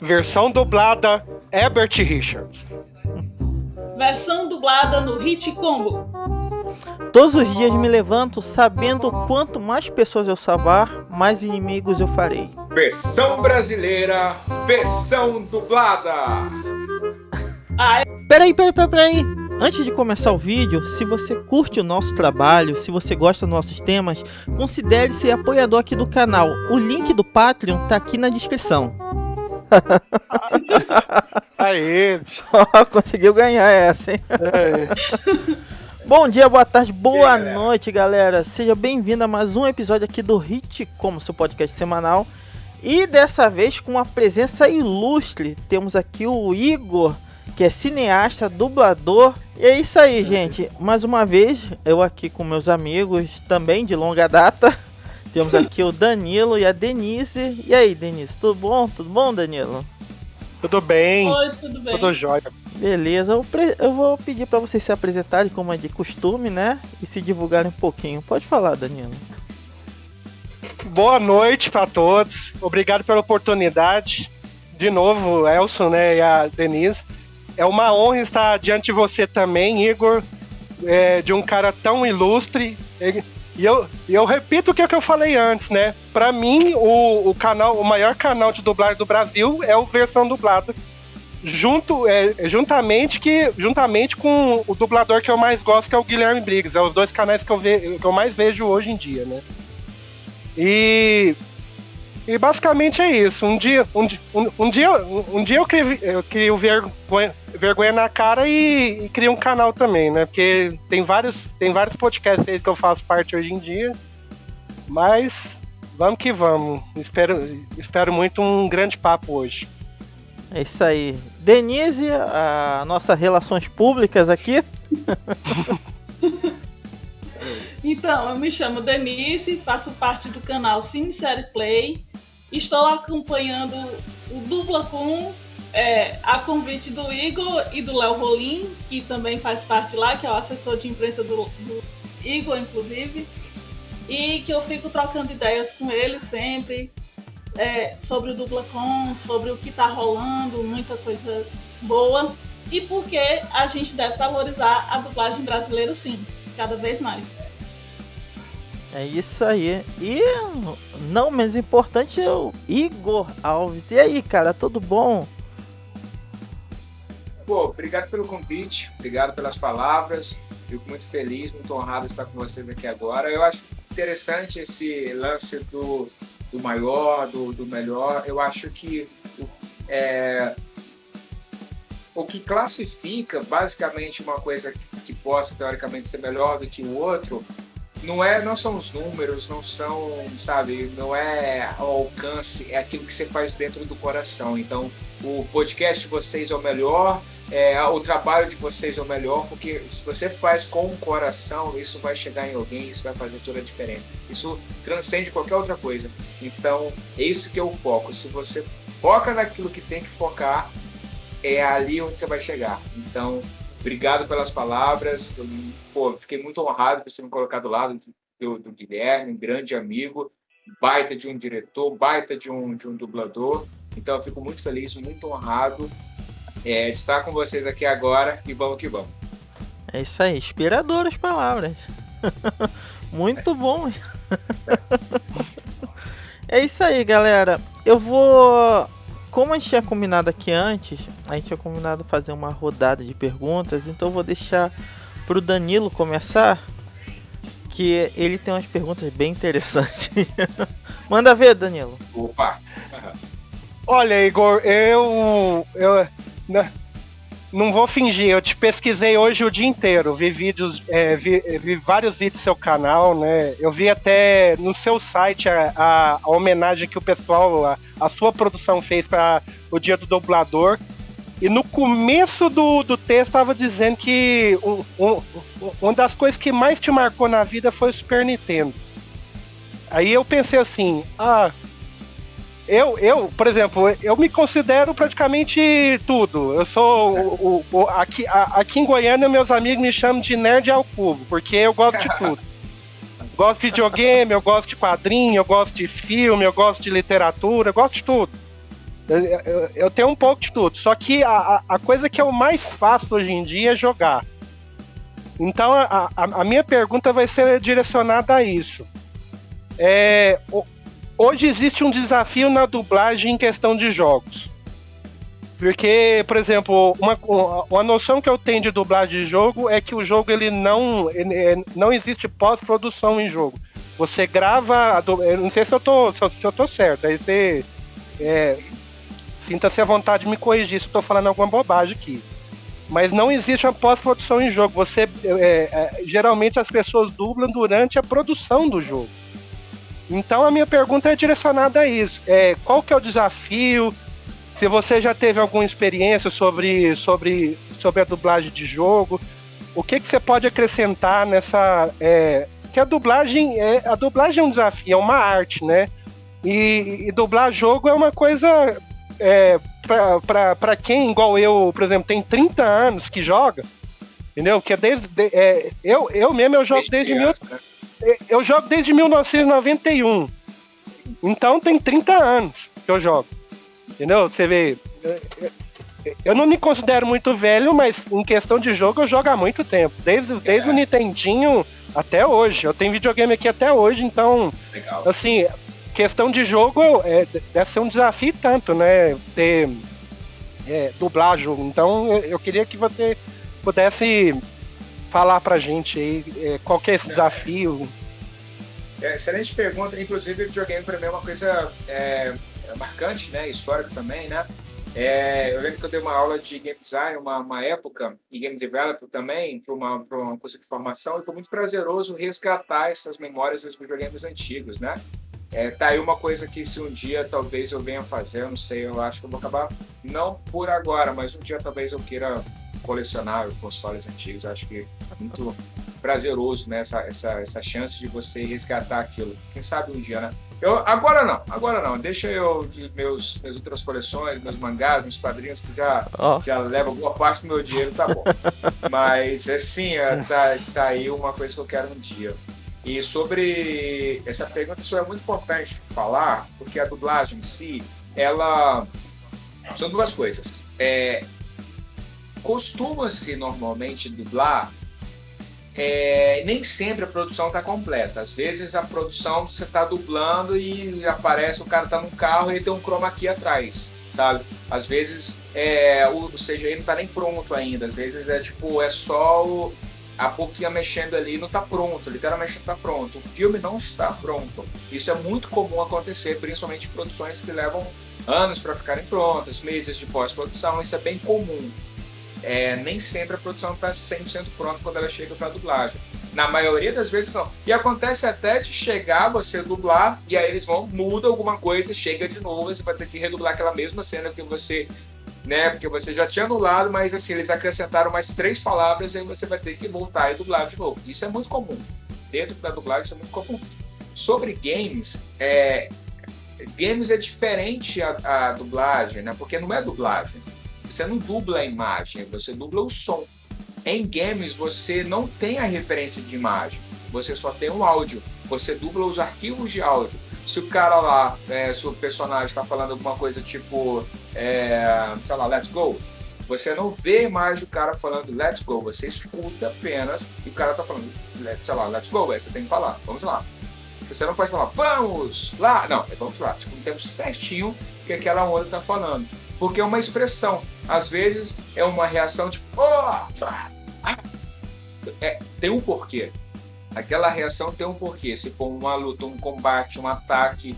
Versão dublada, Herbert Richards. Versão dublada no Hit Combo. Todos os dias me levanto sabendo quanto mais pessoas eu salvar, mais inimigos eu farei. Versão brasileira, versão dublada. Peraí. Antes de começar o vídeo, se você curte o nosso trabalho, se você gosta dos nossos temas, considere ser apoiador aqui do canal. O link do Patreon tá aqui na descrição. Aê! Conseguiu ganhar essa, hein? Bom dia, boa tarde, boa noite, galera. Seja bem-vindo a mais um episódio aqui do Hit Como, seu podcast semanal. E dessa vez com uma presença ilustre. Temos aqui o Igor, que é cineasta, dublador. E é isso aí, gente. Mais uma vez, eu aqui com meus amigos, também de longa data. Temos aqui o Danilo e a Denise. E aí, Denise, tudo bom? Tudo bom, Danilo? Tudo bem? Oi, tudo bem? Tudo jóia. Beleza, eu vou pedir para vocês se apresentarem como é de costume, né? E se divulgarem um pouquinho. Pode falar, Danilo. Boa noite para todos. Obrigado pela oportunidade. De novo, Elson, né, e a Denise. É uma honra estar diante de você também, Igor, de um cara tão ilustre. E eu repito o que eu falei antes, né? Para mim, o maior canal de dublagem do Brasil é o Versão Dublada. Juntamente com o dublador que eu mais gosto, que é o Guilherme Briggs. É os dois canais que eu mais vejo hoje em dia, né? E basicamente é isso. Um dia eu crio vergonha na cara e crio um canal também, né? Porque tem vários podcasts aí que eu faço parte hoje em dia. Mas vamos que vamos. Espero muito um grande papo hoje. É isso aí. Denise, a nossa relações públicas aqui. Então, eu me chamo Denise, faço parte do canal Cine Série Play. Estou acompanhando o Dubla Com a convite do Igor e do Léo Rolim, que também faz parte lá, que é o assessor de imprensa do Igor, inclusive. E que eu fico trocando ideias com ele sempre. Sobre o Dubla Com, sobre o que tá rolando, muita coisa boa. E porque a gente deve valorizar a dublagem brasileira, sim, cada vez mais. É isso aí. E não menos importante é o Igor Alves. E aí, cara, tudo bom? Pô, obrigado pelo convite, obrigado pelas palavras. Fico muito feliz, muito honrado de estar com vocês aqui agora. Eu acho interessante esse lance do maior, do melhor. Eu acho que o que classifica basicamente uma coisa que possa teoricamente ser melhor do que o outro não são os números, não são, sabe, não é o alcance, é aquilo que você faz dentro do coração. Então, o podcast de vocês é o melhor, o trabalho de vocês é o melhor, porque se você faz com o coração, isso vai chegar em alguém, isso vai fazer toda a diferença. Isso transcende qualquer outra coisa. Então, é isso que eu foco. Se você foca naquilo que tem que focar, é ali onde você vai chegar. Então, obrigado pelas palavras. Fiquei muito honrado por você me colocar do lado do Guilherme, um grande amigo, baita de um diretor, baita de um dublador. Então, eu fico muito feliz, muito honrado de estar com vocês aqui agora e vamos que vamos. É isso aí, inspiradoras palavras. Muito bom. É isso aí, galera. Como a gente tinha combinado aqui antes, a gente tinha combinado fazer uma rodada de perguntas, então eu vou deixar pro Danilo começar, que ele tem umas perguntas bem interessantes. Manda ver, Danilo. Opa! Olha, Igor, eu não vou fingir, eu te pesquisei hoje o dia inteiro, vi vários vídeos do seu canal, né? Eu vi até no seu site a homenagem que o pessoal, a sua produção fez para o Dia do Dublador. E no começo do texto estava dizendo que uma das coisas que mais te marcou na vida foi o Super Nintendo. Aí eu pensei assim, eu, por exemplo, eu me considero praticamente tudo. Eu sou aqui em Goiânia, meus amigos me chamam de nerd ao cubo, porque eu gosto de tudo. Gosto de videogame, eu gosto de quadrinho, eu gosto de filme, eu gosto de literatura, eu gosto de tudo. Eu tenho um pouco de tudo. Só que a coisa que eu mais faço hoje em dia é jogar. Então a minha pergunta vai ser direcionada a isso. Hoje existe um desafio na dublagem em questão de jogos. Porque, por exemplo, uma noção que eu tenho de dublagem de jogo é que o jogo ele não existe pós-produção em jogo. Você grava... Eu não sei se eu tô certo. Aí você... sinta-se à vontade de me corrigir se eu tô falando alguma bobagem aqui. Mas não existe a pós-produção em jogo. Geralmente as pessoas dublam durante a produção do jogo. Então a minha pergunta é direcionada a isso. Qual que é o desafio? Se você já teve alguma experiência sobre a dublagem de jogo, o que você pode acrescentar nessa... que a dublagem é um desafio, é uma arte, né? E dublar jogo é uma coisa... para quem, igual eu, por exemplo, tem 30 anos que joga, entendeu? Que eu mesmo eu jogo eu jogo desde 1991. Então tem 30 anos que eu jogo. Entendeu? Você vê. Eu não me considero muito velho, mas em questão de jogo eu jogo há muito tempo. Desde o Nintendinho até hoje. Eu tenho videogame aqui até hoje, então. Legal. Assim, questão de jogo deve ser um desafio tanto, né? Dublar jogo. Então eu queria que você pudesse falar pra gente aí qual que é esse desafio. Excelente pergunta. Inclusive, o videogame pra mim é uma coisa marcante, né? Histórico também, né? Eu lembro que eu dei uma aula de game design uma época, e game developer também, para uma curso de formação, e foi muito prazeroso resgatar essas memórias dos videogames antigos, né? Tá aí uma coisa que se um dia talvez eu venha fazer, eu não sei, eu acho que eu vou acabar, não por agora, mas um dia talvez eu queira colecionar consoles antigos. Eu acho que é muito prazeroso, né, essa chance de você resgatar aquilo. Quem sabe um dia, né? Agora não. Deixa eu meus outras coleções, meus mangás, meus quadrinhos, que já levam boa parte do meu dinheiro, tá bom. Mas assim, tá aí uma coisa que eu quero um dia. E sobre essa pergunta, isso é muito importante falar, porque a dublagem em si, ela são duas coisas. Costuma-se normalmente dublar, nem sempre a produção está completa. Às vezes a produção você está dublando e aparece, o cara está no carro e tem um chroma key atrás, sabe? Às vezes o CGI não está nem pronto ainda. Às vezes é só a boquinha mexendo ali e não está pronto, literalmente não está pronto. O filme não está pronto. Isso é muito comum acontecer, principalmente em produções que levam anos para ficarem prontas, meses de pós-produção. Isso é bem comum. Nem sempre a produção está 100% pronta quando ela chega para a dublagem. Na maioria das vezes não. E acontece até de chegar, você dublar, e aí eles muda alguma coisa, chega de novo, você vai ter que redublar aquela mesma cena que você, né, porque você já tinha dublado, mas assim, eles acrescentaram mais 3 palavras e aí você vai ter que voltar e dublar de novo. Isso é muito comum. Dentro da dublagem isso é muito comum. Sobre games, games é diferente a dublagem, né, porque não é dublagem. Você não dubla a imagem, você dubla o som. Em games, você não tem a referência de imagem, você só tem o áudio. Você dubla os arquivos de áudio. Se o cara lá, se o personagem está falando alguma coisa tipo, sei lá, let's go, você não vê a imagem do cara falando let's go, você escuta apenas e o cara está falando, sei lá, let's go, aí você tem que falar, vamos lá. Você não pode falar, vamos lá, não, vamos lá, tipo, no tempo certinho que aquela onda está falando. Porque é uma expressão. Às vezes é uma reação tipo... tem um porquê. Aquela reação tem um porquê. Se for uma luta, um combate, um ataque,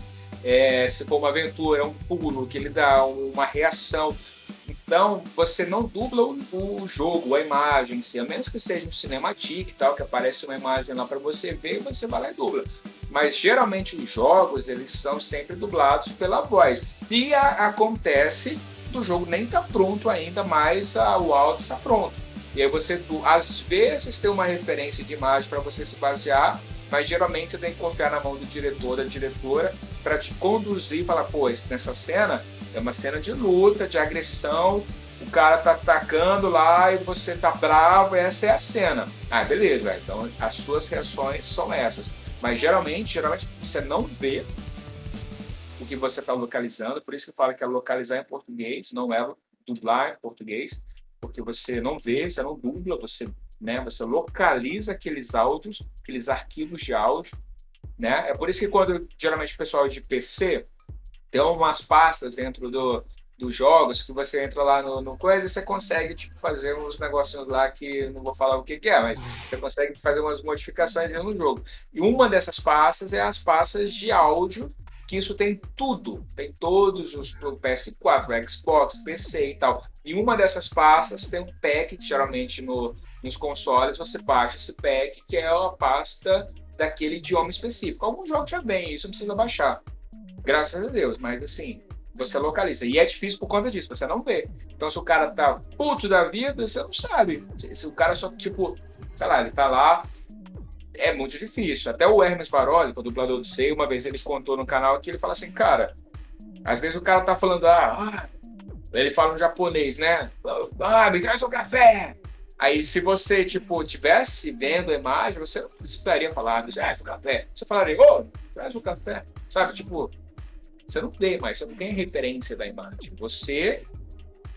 se for uma aventura, um pulo que ele dá, uma reação. Então, você não dubla o jogo, a imagem em si. A menos que seja um cinematic e tal, que aparece uma imagem lá para você ver e você vai lá e dubla. Mas geralmente os jogos, eles são sempre dublados pela voz. E acontece do jogo nem tá pronto ainda, mas o áudio está pronto. E aí você, às vezes, tem uma referência de imagem para você se basear, mas geralmente você tem que confiar na mão do diretor, da diretora, para te conduzir e falar, pô, nessa cena é uma cena de luta, de agressão, o cara tá atacando lá e você tá bravo, essa é a cena. Beleza, então as suas reações são essas. Mas geralmente você não vê o que você está localizando. Por isso que eu falo que é localizar em português, não é dublar em português, porque você não vê, você não dubla, você localiza aqueles áudios, aqueles arquivos de áudio, né? É por isso que quando geralmente o pessoal de PC tem umas pastas dentro dos jogos que você entra lá no coisa e você consegue tipo, fazer uns negocinhos lá que não vou falar o que é, mas você consegue fazer umas modificações no jogo. E uma dessas pastas é as pastas de áudio, que isso tem tudo, tem todos os PS4, Xbox, PC e tal. E uma dessas pastas tem um pack, que geralmente nos consoles você baixa esse pack, que é a pasta daquele idioma específico. Alguns jogos já vem, isso não precisa baixar. Graças a Deus, mas assim, você localiza. E é difícil por conta disso, você não vê. Então, se o cara tá puto da vida, você não sabe. Se o cara só, tipo, sei lá, ele tá lá, é muito difícil. Até o Hermes Baroli, o dublador do Sei, uma vez ele contou no canal que ele fala assim, cara, às vezes o cara tá falando, ele fala no japonês, né? Me traz um café! Aí, se você, tipo, tivesse vendo a imagem, você não precisaria falar, traz um café. Você falaria, traz um café. Sabe, tipo, você não vê, mas você não tem referência da imagem. Você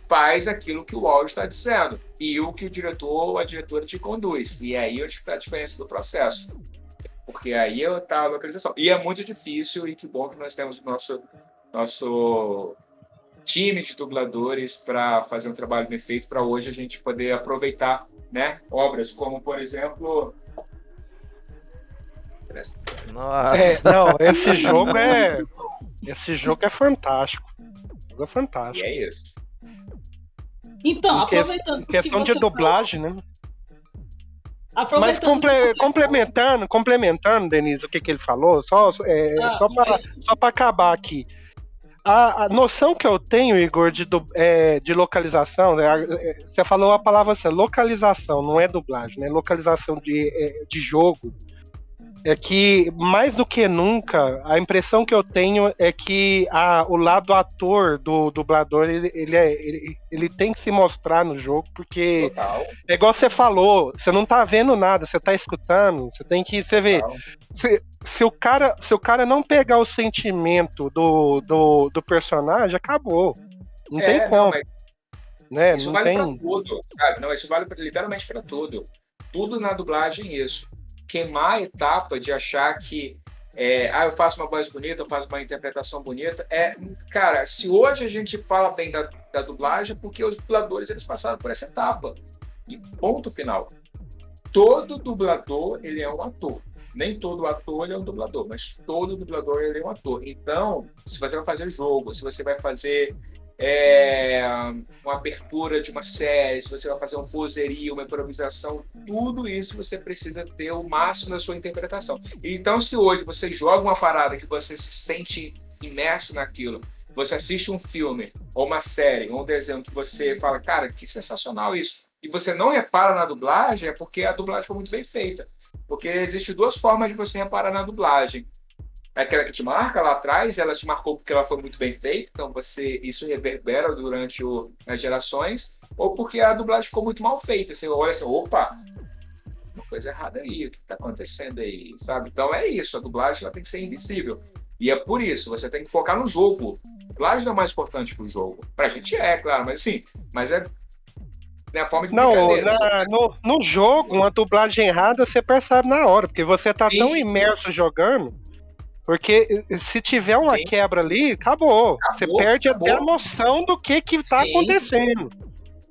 faz aquilo que o áudio está dizendo e o que o diretor ou a diretora te conduz. E aí onde está a diferença do processo. Porque aí está a localização. E é muito difícil e que bom que nós temos o nosso time de dubladores para fazer um trabalho bem feito para hoje a gente poder aproveitar, né, obras como, por exemplo... Não, esse jogo é fantástico. O jogo é fantástico. E é isso. Então, aproveitando em questão de dublagem, né? Mas complementando, Denise, o que ele falou, só para acabar aqui. A noção que eu tenho, Igor, de localização, você falou a palavra assim, localização, não é dublagem, né? Localização de jogo. É que, mais do que nunca, a impressão que eu tenho é que o lado ator do dublador, ele tem que se mostrar no jogo, porque é igual você falou, você não tá vendo nada, você tá escutando, você tem que... Você vê, se o cara não pegar o sentimento do personagem, acabou. Não tem como. Né? Isso não vale tem... pra tudo, sabe? Não, isso vale literalmente pra tudo. Tudo na dublagem é isso. Queimar a etapa de achar que eu faço uma voz bonita, eu faço uma interpretação bonita. Cara, se hoje a gente fala bem da dublagem, é porque os dubladores eles passaram por essa etapa. E ponto final. Todo dublador ele é um ator. Nem todo ator ele é um dublador, mas todo dublador ele é um ator. Então, se você vai fazer jogo, se você vai fazer uma abertura de uma série, se você vai fazer um vozerio, uma improvisação, tudo isso você precisa ter o máximo da sua interpretação. Então, se hoje você joga uma parada que você se sente imerso naquilo, você assiste um filme, ou uma série, ou um desenho que você fala, cara, que sensacional isso, e você não repara na dublagem, é porque a dublagem foi muito bem feita. Porque existem duas formas de você reparar na dublagem. Aquela que te marca lá atrás, ela te marcou porque ela foi muito bem feita, então isso reverbera durante as gerações, ou porque a dublagem ficou muito mal feita. Você olha assim, opa, uma coisa errada aí, o que está acontecendo aí, sabe? Então é isso, a dublagem ela tem que ser invisível. E é por isso, você tem que focar no jogo. A dublagem não é mais importante que o jogo. Pra gente claro, mas sim, mas é a forma de brincadeira. No jogo, uma dublagem errada você percebe na hora, porque você tá tão imerso jogando. Porque se tiver uma quebra ali, acabou. Você perde até a noção do que tá acontecendo.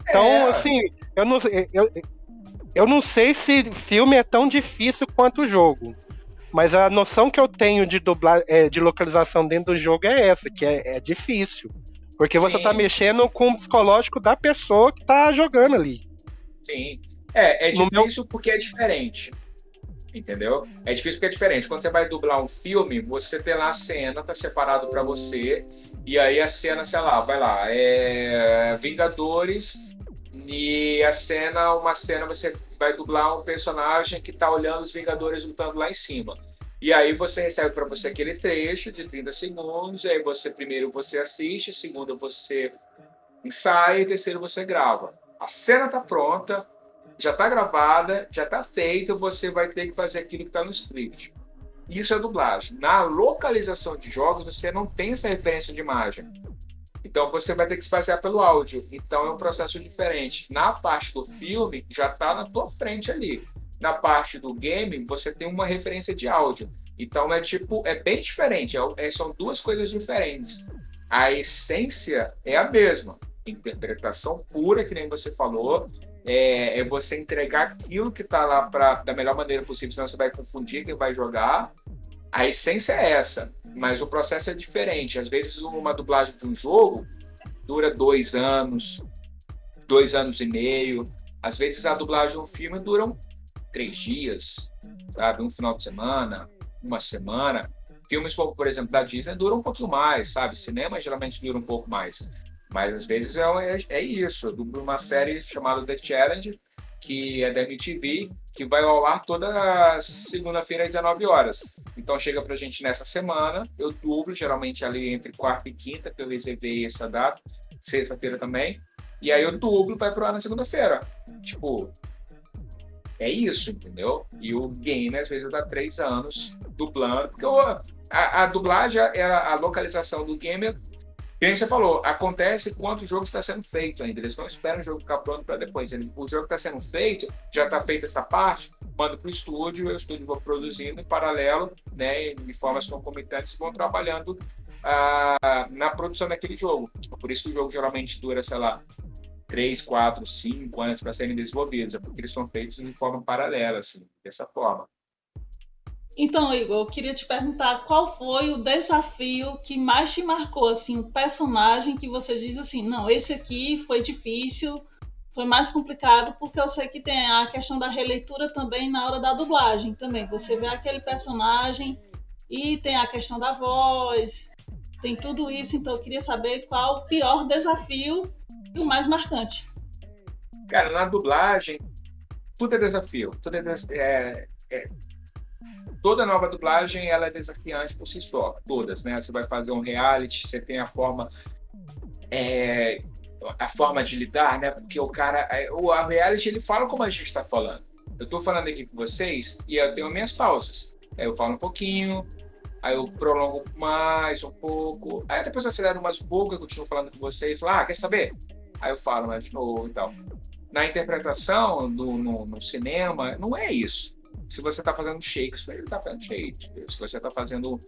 Então, assim, eu não sei se filme é tão difícil quanto o jogo. Mas a noção que eu tenho de de localização dentro do jogo é essa, que é difícil. Porque você tá mexendo com o psicológico da pessoa que tá jogando ali. Sim. É difícil porque é diferente. Entendeu? É difícil porque é diferente. Quando você vai dublar um filme, você tem lá a cena, tá separado para você, e aí a cena, sei lá, vai lá, Vingadores, e uma cena você vai dublar um personagem que tá olhando os Vingadores lutando lá em cima. E aí você recebe para você aquele trecho de 30 segundos, e aí primeiro você assiste, segundo você ensaia, e terceiro você grava. A cena tá pronta, já está gravada, já está feita, você vai ter que fazer aquilo que está no script. Isso é dublagem. Na localização de jogos, você não tem essa referência de imagem. Então, você vai ter que se basear pelo áudio. Então, é um processo diferente. Na parte do filme, já está na tua frente ali. Na parte do game, você tem uma referência de áudio. Então, é bem diferente. São duas coisas diferentes. A essência é a mesma. Interpretação pura, que nem você falou. É você entregar aquilo que está lá da melhor maneira possível, senão você vai confundir quem vai jogar. A essência é essa, mas o processo é diferente. Às vezes, uma dublagem de um jogo dura 2 anos, 2 anos e meio. Às vezes, a dublagem de um filme dura 3 dias, sabe? Um final de semana, uma semana. Filmes como, por exemplo, da Disney duram um pouquinho mais, sabe? Cinema geralmente dura um pouco mais. Mas, às vezes, é isso. Eu dublo uma série chamada The Challenge, que é da MTV, que vai ao ar toda segunda-feira às 19 horas. Então chega pra gente nessa semana, eu dublo, geralmente ali entre quarta e quinta, que eu reservei essa data, sexta-feira também, e aí eu dublo, vai pro ar na segunda-feira. Tipo, é isso, entendeu? E o game, às vezes, dá 3 anos dublando, porque a dublagem, a localização do game, como você falou, acontece enquanto o jogo está sendo feito ainda. Eles não esperam o jogo ficar pronto para depois. O jogo está sendo feito, já está feita essa parte, manda para o estúdio, e o estúdio vai produzindo em paralelo, né, de formas concomitantes, vão trabalhando na produção daquele jogo. Por isso que o jogo geralmente dura, sei lá, 3, 4, 5 anos para serem desenvolvidos, porque eles são feitos de forma paralela, assim, dessa forma. Então, Igor, eu queria te perguntar qual foi o desafio que mais te marcou, assim, o personagem que você diz assim, não, esse aqui foi difícil, foi mais complicado, porque eu sei que tem a questão da releitura também na hora da dublagem também. Você vê aquele personagem e tem a questão da voz, tem tudo isso, então eu queria saber qual o pior desafio e o mais marcante. Cara, na dublagem, tudo é desafio, toda nova dublagem ela é desafiante por si só, todas, né? Você vai fazer um reality, você tem a forma de lidar, né? Porque o reality ele fala como a gente está falando. Eu estou falando aqui com vocês e eu tenho minhas pausas. Aí eu falo um pouquinho, aí eu prolongo mais um pouco, aí depois eu acelero mais um pouco, eu continuo falando com vocês, falo, quer saber? Aí eu falo mais de novo e tal. Na interpretação, no cinema, não é isso. Se você está fazendo Shakespeare, ele está fazendo Shakespeare. Se você está fazendo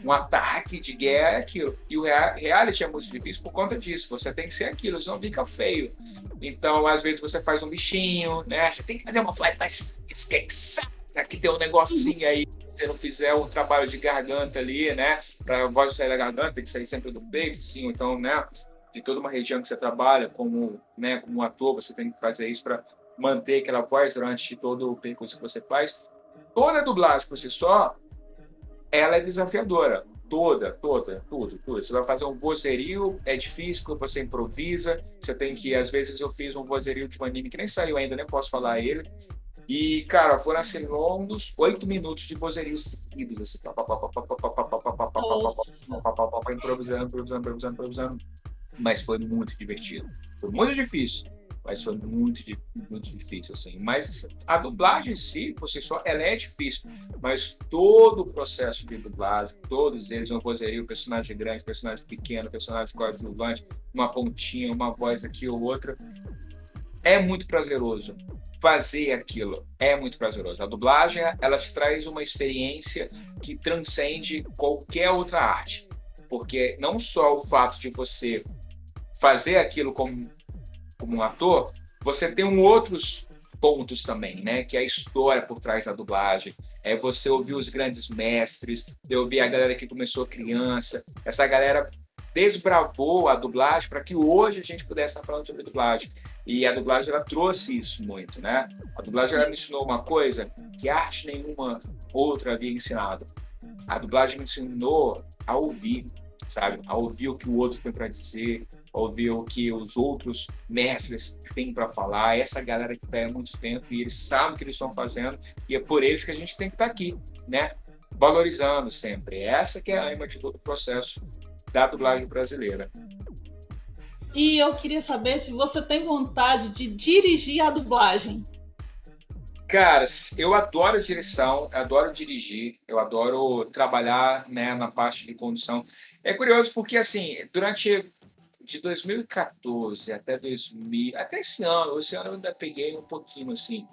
um ataque de guerra, é aquilo. E o reality é muito difícil por conta disso. Você tem que ser aquilo, senão fica feio. Então, às vezes, você faz um bichinho, né? Você tem que fazer uma voz mais esqueçada, que tem um negocinho aí. Se você não fizer um trabalho de garganta ali, né? Para a voz sair da garganta, tem que sair sempre do peito, sim. Então, né? De toda uma região que você trabalha, como um ator, você tem que fazer isso para manter aquela voz durante todo o percurso que você faz. Toda dublagem por si só, ela é desafiadora. Tudo. Você vai fazer um vozerio, é difícil, porque você improvisa. Você tem que, às vezes, eu fiz um vozerio de um anime que nem saiu ainda, nem posso falar ele. E, cara, foram assim longos 8 minutos de vozerio seguidos, assim, improvisando. Mas foi muito divertido. Foi muito difícil. Mas foi muito difícil, assim. Mas a dublagem em si, por si só, ela é difícil. Mas todo o processo de dublagem, todos eles, um vozerio, personagem grande, personagem pequeno, personagem coadjuvante, uma pontinha, uma voz aqui ou outra, é muito prazeroso. Fazer aquilo é muito prazeroso. A dublagem, ela te traz uma experiência que transcende qualquer outra arte. Porque não só o fato de você fazer aquilo como um ator, você tem outros pontos também, né? Que é a história por trás da dublagem. É você ouvir os grandes mestres, ouvir a galera que começou criança. Essa galera desbravou a dublagem para que hoje a gente pudesse estar falando sobre dublagem. E a dublagem, ela trouxe isso muito, né? A dublagem, ela me ensinou uma coisa que arte nenhuma outra havia ensinado. A dublagem me ensinou a ouvir, sabe? A ouvir o que o outro tem para dizer, ouvir o que os outros mestres têm para falar, essa galera que está há muito tempo e eles sabem o que eles estão fazendo e é por eles que a gente tem que estar aqui, né? Valorizando sempre. Essa que é a alma de todo o processo da dublagem brasileira. E eu queria saber se você tem vontade de dirigir a dublagem. Cara, eu adoro direção, eu adoro dirigir, eu adoro trabalhar, né, na parte de condução. É curioso porque, assim, durante de 2014 até 2000, até esse ano eu ainda peguei um pouquinho, assim.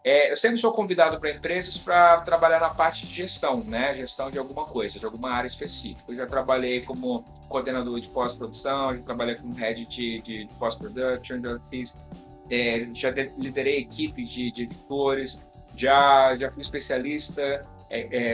Eu sempre sou convidado para empresas para trabalhar na parte de gestão, né? Gestão de alguma coisa, de alguma área específica. Eu já trabalhei como coordenador de pós-produção, já trabalhei como head de pós-production, já liderei equipes de editores, já fui especialista,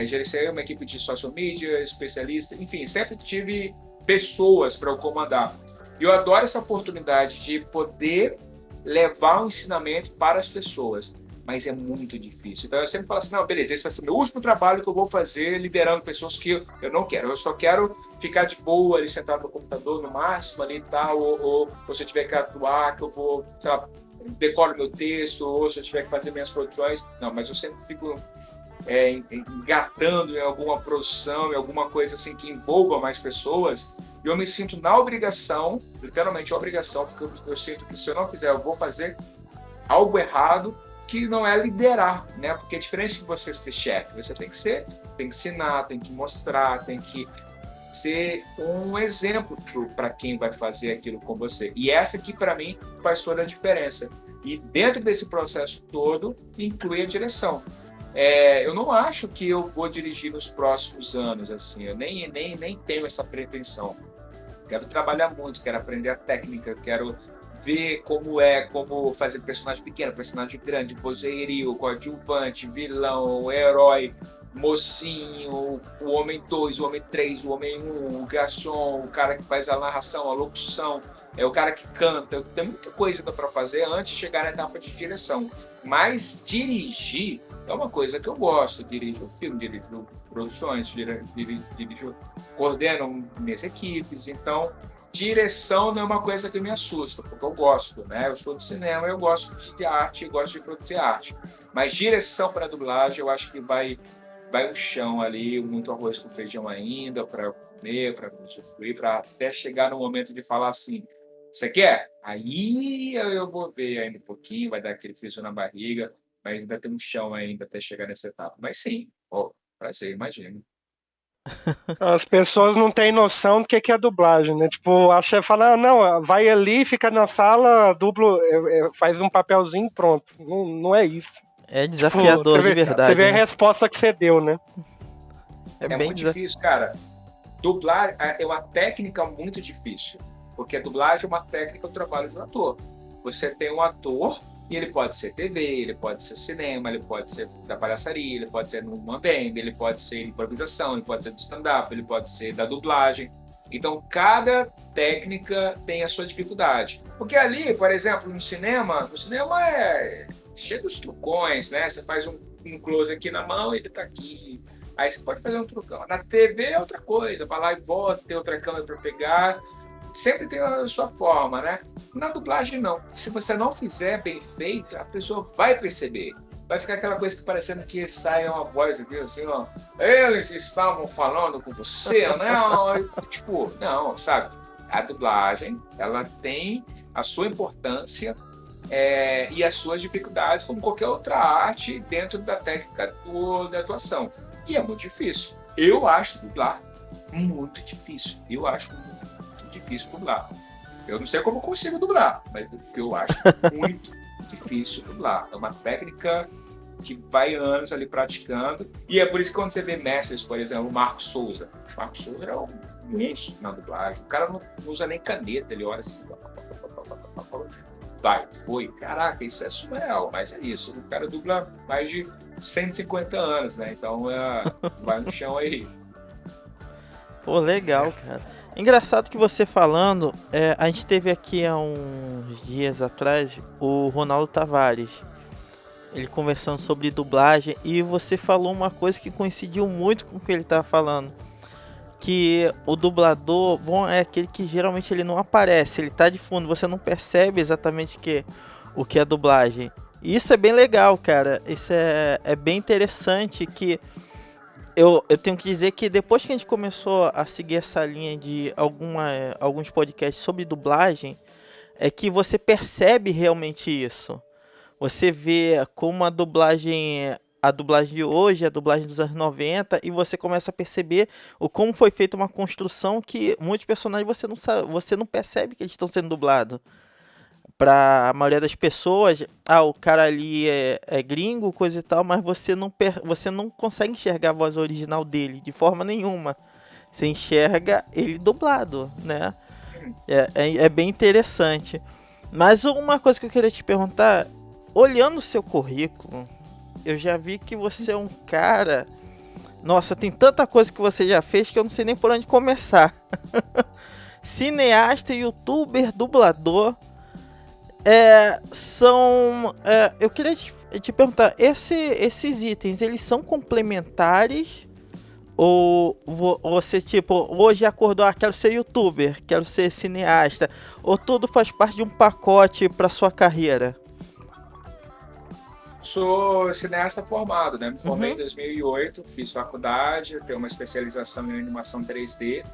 gerenciei uma equipe de social media, especialista, enfim, sempre tive pessoas para eu comandar. E eu adoro essa oportunidade de poder levar o ensinamento para as pessoas, mas é muito difícil. Então eu sempre falo assim, não, beleza, esse vai ser meu último trabalho que eu vou fazer liderando pessoas que eu não quero. Eu só quero ficar de boa ali sentado no computador no máximo ali e tal, ou se eu tiver que atuar, que eu vou, sei lá, decoro meu texto, ou se eu tiver que fazer minhas produções. Não, mas eu sempre fico engatando em alguma produção, em alguma coisa assim que envolva mais pessoas, e eu me sinto na obrigação, literalmente obrigação, porque eu sinto que se eu não fizer, eu vou fazer algo errado, que não é liderar, né? Porque é diferente de você ser chefe, você tem que ensinar, tem que mostrar, tem que ser um exemplo para quem vai fazer aquilo com você. E essa aqui, para mim, faz toda a diferença. E dentro desse processo todo, inclui a direção. Eu não acho que eu vou dirigir nos próximos anos, assim, eu nem tenho essa pretensão. Quero trabalhar muito, quero aprender a técnica, quero ver como fazer personagem pequeno, personagem grande, vozerio, coadjuvante, vilão, herói, mocinho, o homem 2, o homem 3, o homem 1, o garçom, o cara que faz a narração, a locução, o cara que canta. Tem muita coisa para fazer antes de chegar na etapa de direção. Mas dirigir é uma coisa que eu gosto. Dirijo filme, dirijo produções, coordeno minhas equipes. Então, direção não é uma coisa que me assusta, porque eu gosto, né? Eu sou do cinema, eu gosto de arte, eu gosto de produzir arte. Mas direção para dublagem, eu acho que vai um chão ali, muito arroz com feijão ainda, para comer, para usufruir, para até chegar no momento de falar assim, você quer? Aí eu vou ver ainda um pouquinho, vai dar aquele frio na barriga, mas ainda tem um chão ainda até chegar nessa etapa. Mas sim, prazer, imagino. As pessoas não têm noção do que é dublagem, né? Tipo, a chefe fala, não, vai ali, fica na sala, dublo, faz um papelzinho e pronto. Não é isso. É desafiador, tipo, de verdade. Você vê, né? A resposta que você deu, né? É bem muito difícil, cara. Dublar é uma técnica muito difícil, porque a dublagem é uma técnica do trabalho de um ator. Você tem um ator e ele pode ser TV, ele pode ser cinema, ele pode ser da palhaçaria, ele pode ser numa band, ele pode ser improvisação, ele pode ser do stand-up, ele pode ser da dublagem. Então, cada técnica tem a sua dificuldade. Porque ali, por exemplo, no cinema chega os trucões, né? Você faz um close aqui na mão e ele tá aqui. Aí você pode fazer um trucão. Na TV é outra coisa, vai lá e volta, tem outra câmera para pegar. Sempre tem a sua forma, né? Na dublagem, não. Se você não fizer bem feito, a pessoa vai perceber. Vai ficar aquela coisa que parecendo que sai uma voz aqui, assim, ó. Eles estavam falando com você, né? Tipo, não, sabe? A dublagem, ela tem a sua importância e as suas dificuldades, como qualquer outra arte dentro da técnica da atuação. E é muito difícil. Eu acho dublar muito difícil. Eu acho muito difícil dublar. Eu não sei como eu consigo dublar, mas eu acho muito difícil dublar. É uma técnica que vai anos ali praticando. E é por isso que quando você vê mestres, por exemplo, o Marcos Souza. O Marcos Souza é um monstro na dublagem. O cara não usa nem caneta, ele olha assim. Foi. Caraca, isso é surreal, mas é isso. O cara dubla mais de 150 anos, né? Então vai no chão aí. Pô, legal, cara. Engraçado que você falando, a gente teve aqui há uns dias atrás o Ronaldo Tavares. Ele conversando sobre dublagem e você falou uma coisa que coincidiu muito com o que ele estava falando. Que o dublador bom é aquele que geralmente ele não aparece, ele tá de fundo, você não percebe exatamente o que é dublagem. E isso é bem legal, cara. Isso é bem interessante que eu tenho que dizer que depois que a gente começou a seguir essa linha de alguns podcasts sobre dublagem, é que você percebe realmente isso. você vê como a dublagem de hoje, a dublagem dos anos 90, e você começa a perceber como foi feita uma construção que muitos personagens você não percebe que eles estão sendo dublados. Para a maioria das pessoas, o cara ali é gringo, coisa e tal, mas você não consegue enxergar a voz original dele de forma nenhuma. Você enxerga ele dublado, né? É bem interessante. Mas uma coisa que eu queria te perguntar, olhando o seu currículo, eu já vi que você é um cara... Nossa, tem tanta coisa que você já fez que eu não sei nem por onde começar. Cineasta, youtuber, dublador. Eu queria te perguntar, esses itens, eles são complementares? Ou você, tipo, hoje acordou, quero ser youtuber, quero ser cineasta, ou tudo faz parte de um pacote para sua carreira? Sou cineasta formado, né? Me formei em 2008, fiz faculdade, tenho uma especialização em animação 3D.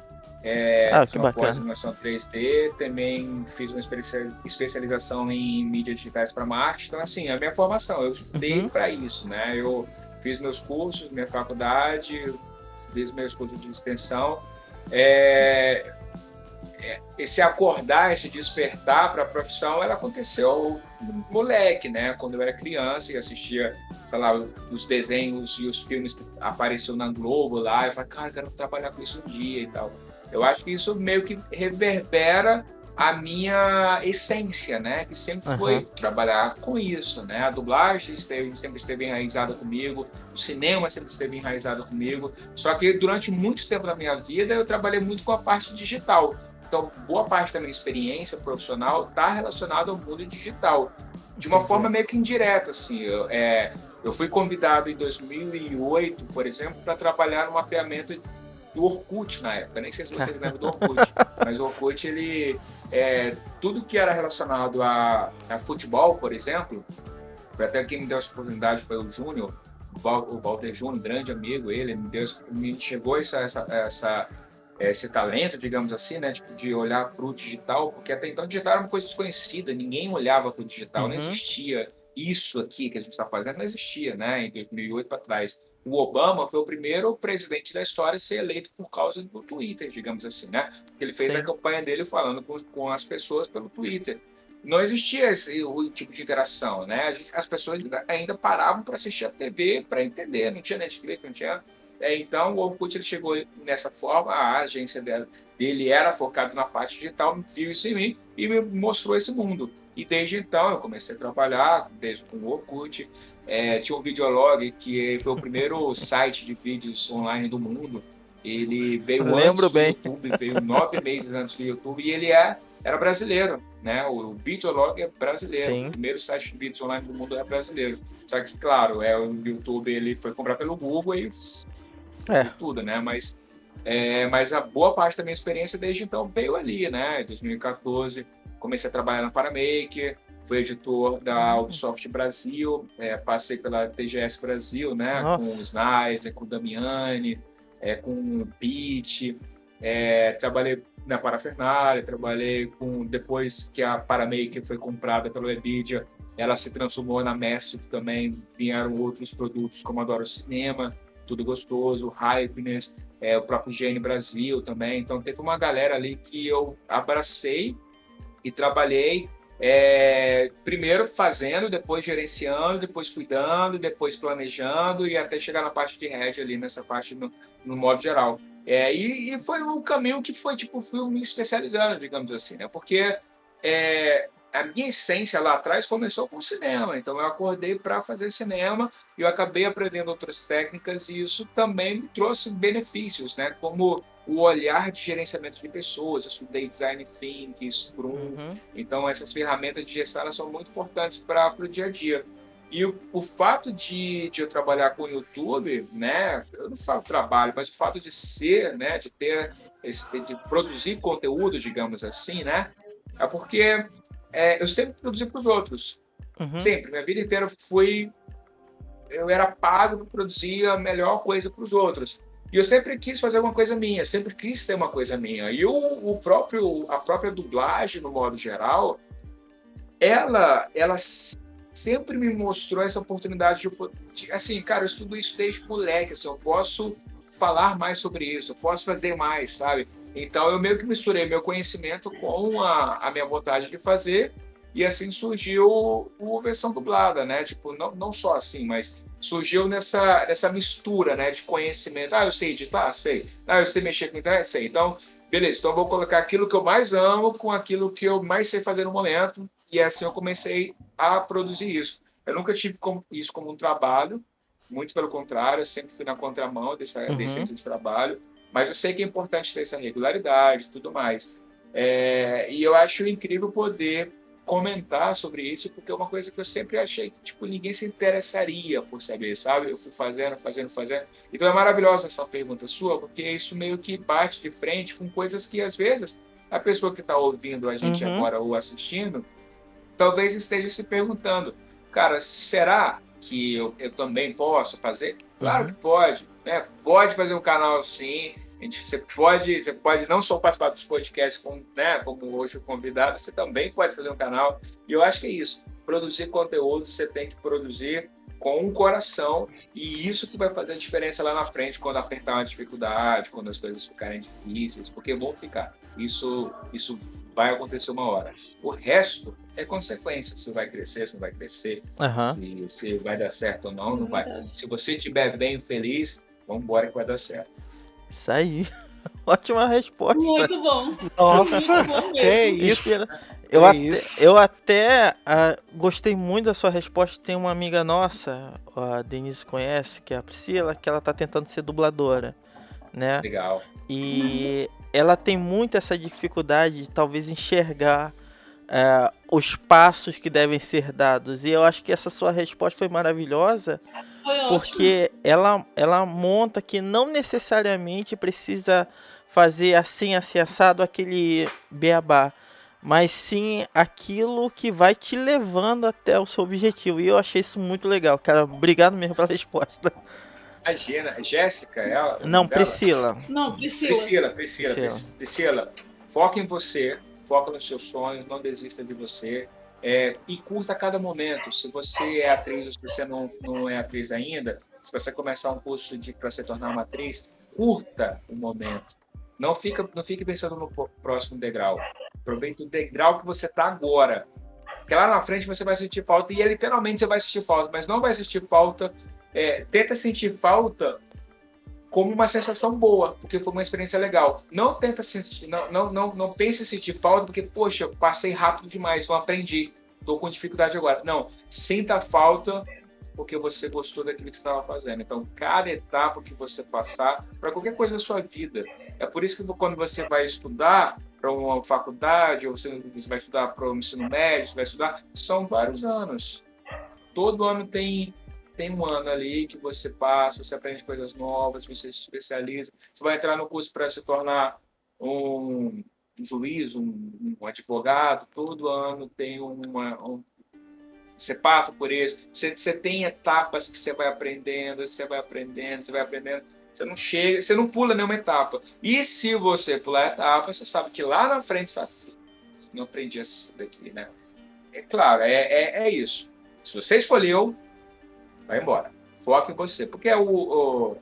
Que bacana. Pós-animação 3D, também fiz uma especialização em mídias digitais para marketing. Então, assim, a minha formação, eu estudei para isso, né? Eu fiz meus cursos, minha faculdade, fiz meus cursos de extensão. Esse acordar, esse despertar para a profissão, ela aconteceu moleque, né? Quando eu era criança e assistia, sei lá, os desenhos e os filmes que apareciam na Globo lá, eu falei, cara, eu quero trabalhar com isso um dia e tal. Eu acho que isso meio que reverbera a minha essência, né? Que sempre foi trabalhar com isso, né? A dublagem sempre esteve enraizada comigo, o cinema sempre esteve enraizado comigo. Só que durante muito tempo da minha vida eu trabalhei muito com a parte digital. Então, boa parte da minha experiência profissional está relacionada ao mundo digital, de uma forma meio que indireta, assim. Eu fui convidado em 2008, por exemplo, para trabalhar no mapeamento do Orkut na época. Nem sei se vocês lembram do Orkut, mas o Orkut, tudo que era relacionado a futebol, por exemplo, foi até quem me deu essa oportunidade, foi o Júnior, o Walter Júnior, grande amigo, me chegou esse talento, digamos assim, né, tipo, de olhar para o digital, porque até então o digital era uma coisa desconhecida, ninguém olhava para o digital, não existia isso aqui que a gente está fazendo, não existia, né, em 2008 para trás. O Obama foi o primeiro presidente da história a ser eleito por causa do Twitter, digamos assim, né? Ele fez a campanha dele falando com as pessoas pelo Twitter. Não existia esse tipo de interação, né? As pessoas ainda paravam para assistir a TV para entender, não tinha Netflix, não tinha... Então, o Orkut ele chegou nessa forma, a agência dele era focada na parte digital, viu isso em mim e me mostrou esse mundo. E desde então, eu comecei a trabalhar desde com o Orkut. Tinha um Videolog, que foi o primeiro site de vídeos online do mundo. Ele veio antes do YouTube, veio 9 meses antes do YouTube, e ele era brasileiro, né? O Videolog é brasileiro. Sim. O primeiro site de vídeos online do mundo é brasileiro. Só que, claro, o YouTube ele foi comprar pelo Google e tudo, né? Mas a boa parte da minha experiência desde então veio ali, né? Em 2014, comecei a trabalhar na Paramaker, fui editor da Ubisoft Brasil, passei pela TGS Brasil, né? Nossa. Com o Snyder, com o Damiani, com o Pete, trabalhei na Parafernália, depois que a Paramaker foi comprada pela Nvidia, ela se transformou na Massive também, vieram outros produtos como Adoro Cinema, Tudo Gostoso, Hypeness, o próprio GN Brasil também. Então teve uma galera ali que eu abracei e trabalhei, primeiro fazendo, depois gerenciando, depois cuidando, depois planejando e até chegar na parte de head ali, nessa parte no modo geral. E foi um caminho que fui me especializando, digamos assim, né? Porque a minha essência lá atrás começou com o cinema, então eu acordei para fazer cinema e eu acabei aprendendo outras técnicas e isso também me trouxe benefícios, né? Como o olhar de gerenciamento de pessoas, eu estudei Design Thinking, Scrum, então essas ferramentas de gestão são muito importantes para o dia a dia. E o fato de eu trabalhar com o YouTube, né, eu não falo trabalho, mas o fato de ser, né, de produzir conteúdo, digamos assim, né, é porque eu sempre produzi para os outros. Sempre, minha vida inteira eu era pago para produzir a melhor coisa para os outros. E eu sempre quis fazer uma coisa minha, sempre quis ter uma coisa minha. E a própria dublagem, no modo geral, ela sempre me mostrou essa oportunidade de assim, cara, eu estudo isso desde moleque, assim, eu posso falar mais sobre isso, eu posso fazer mais, sabe? Então eu meio que misturei meu conhecimento com a minha vontade de fazer, e assim surgiu a versão dublada, né? Tipo, não só assim, mas surgiu nessa mistura, né, de conhecimento. Eu sei editar? Sei. Eu sei mexer com internet? Sei. Então, beleza, então eu vou colocar aquilo que eu mais amo com aquilo que eu mais sei fazer no momento, e assim eu comecei a produzir isso. Eu nunca tive isso como um trabalho, muito pelo contrário, eu sempre fui na contramão desse de trabalho, mas eu sei que é importante ter essa regularidade e tudo mais. E eu acho incrível poder comentar sobre isso, porque é uma coisa que eu sempre achei que tipo, ninguém se interessaria por saber, sabe? Eu fui fazendo. Então é maravilhosa essa pergunta sua, porque isso meio que bate de frente com coisas que, às vezes, a pessoa que está ouvindo a gente agora ou assistindo, talvez esteja se perguntando, cara, será que eu também posso fazer? Claro que pode, né? Pode fazer um canal assim. Você pode não só participar dos podcasts como hoje o convidado, você também pode fazer um canal. E eu acho que é isso. Produzir conteúdo, você tem que produzir com o coração, e isso que vai fazer a diferença lá na frente, quando apertar uma dificuldade, quando as coisas ficarem difíceis, porque vão ficar. Isso vai acontecer uma hora. O resto é consequência. Se vai crescer, se não vai crescer, se vai dar certo ou não vai. Se você estiver bem e feliz, vamos embora que vai dar certo. Isso aí. Ótima resposta. Muito bom. Nossa, muito bom que mesmo. isso. Eu até gostei muito da sua resposta. Tem uma amiga nossa, a Denise conhece, que é a Priscila, que ela tá tentando ser dubladora, né? Legal. E ela tem muito essa dificuldade de talvez enxergar os passos que devem ser dados. E eu acho que essa sua resposta foi maravilhosa, porque ela monta que não necessariamente precisa fazer assim assado aquele beabá, mas sim aquilo que vai te levando até o seu objetivo. E eu achei isso muito legal, cara. Obrigado mesmo pela resposta. Imagina, Jéssica, ela? Não, Priscila. Não, Priscila. Priscila, foca em você, foca nos seus sonhos, não desista de você. E curta cada momento. Se você é atriz ou se você não é atriz ainda, se você começar um curso para se tornar uma atriz, curta o momento. Não fique pensando no próximo degrau. Aproveite o degrau que você está agora. Porque lá na frente você vai sentir falta, e literalmente você vai sentir falta, mas não vai sentir falta. Tenta sentir falta como uma sensação boa, porque foi uma experiência legal. Não tenta sentir, não pense em sentir falta porque, poxa, eu passei rápido demais, não aprendi, estou com dificuldade agora. Não, sinta falta porque você gostou daquilo que você estava fazendo. Então, cada etapa que você passar, para qualquer coisa da sua vida, é por isso que quando você vai estudar para uma faculdade, ou você vai estudar para o ensino médio, você vai estudar, são vários anos. Todo ano tem um ano ali que você passa, você aprende coisas novas, você se especializa. Você vai entrar no curso para se tornar um juiz, um advogado. Todo ano tem você passa por isso. Você tem etapas que você vai aprendendo. Você não chega, você não pula nenhuma etapa. E se você pular a etapa, você sabe que lá na frente você fala, não aprendi isso daqui, né? É claro, é isso. Se você escolheu, vai embora. Foca em você. Porque o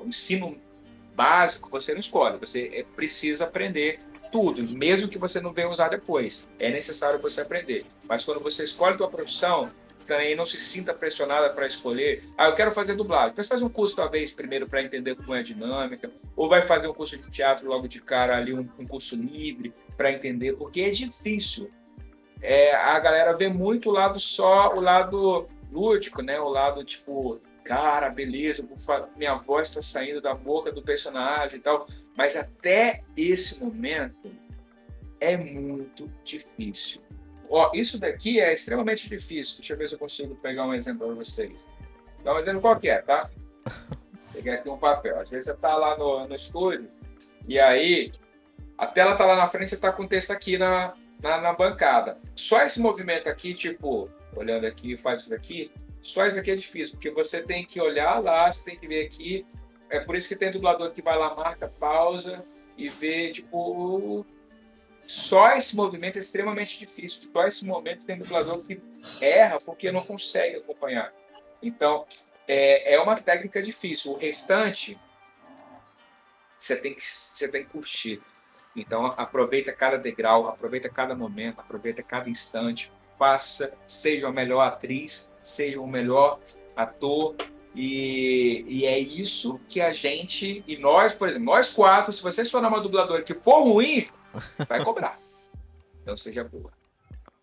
ensino básico você não escolhe. Você precisa aprender tudo, mesmo que você não venha usar depois. É necessário você aprender. Mas quando você escolhe a sua profissão, também não se sinta pressionada para escolher. Eu quero fazer dublagem. Mas faz um curso, talvez, primeiro para entender como é a dinâmica. Ou vai fazer um curso de teatro logo de cara, ali um curso livre, para entender. Porque é difícil. A galera vê muito o lado lúdico, né? O lado tipo, cara, beleza, minha voz está saindo da boca do personagem e tal, mas até esse momento é muito difícil. Isso daqui é extremamente difícil. Deixa eu ver se eu consigo pegar um exemplo para vocês. Dá um exemplo qualquer, tá? Peguei aqui um papel. Às vezes você está lá no estúdio e aí a tela está lá na frente, você está com o texto aqui na bancada. Só esse movimento aqui, tipo, olhando aqui, faz isso daqui, só isso daqui é difícil, porque você tem que olhar lá, você tem que ver aqui. É por isso que tem dublador que vai lá, marca, pausa e vê, tipo, Só esse movimento é extremamente difícil. Só esse momento tem dublador que erra porque não consegue acompanhar. Então, é uma técnica difícil. O restante, você tem que curtir. Então, aproveita cada degrau, aproveita cada momento, aproveita cada instante. Faça, seja a melhor atriz, seja o melhor ator. E é isso que a gente... E nós, por exemplo, nós 4, se você se tornar uma dubladora que for ruim, vai cobrar. Então seja boa.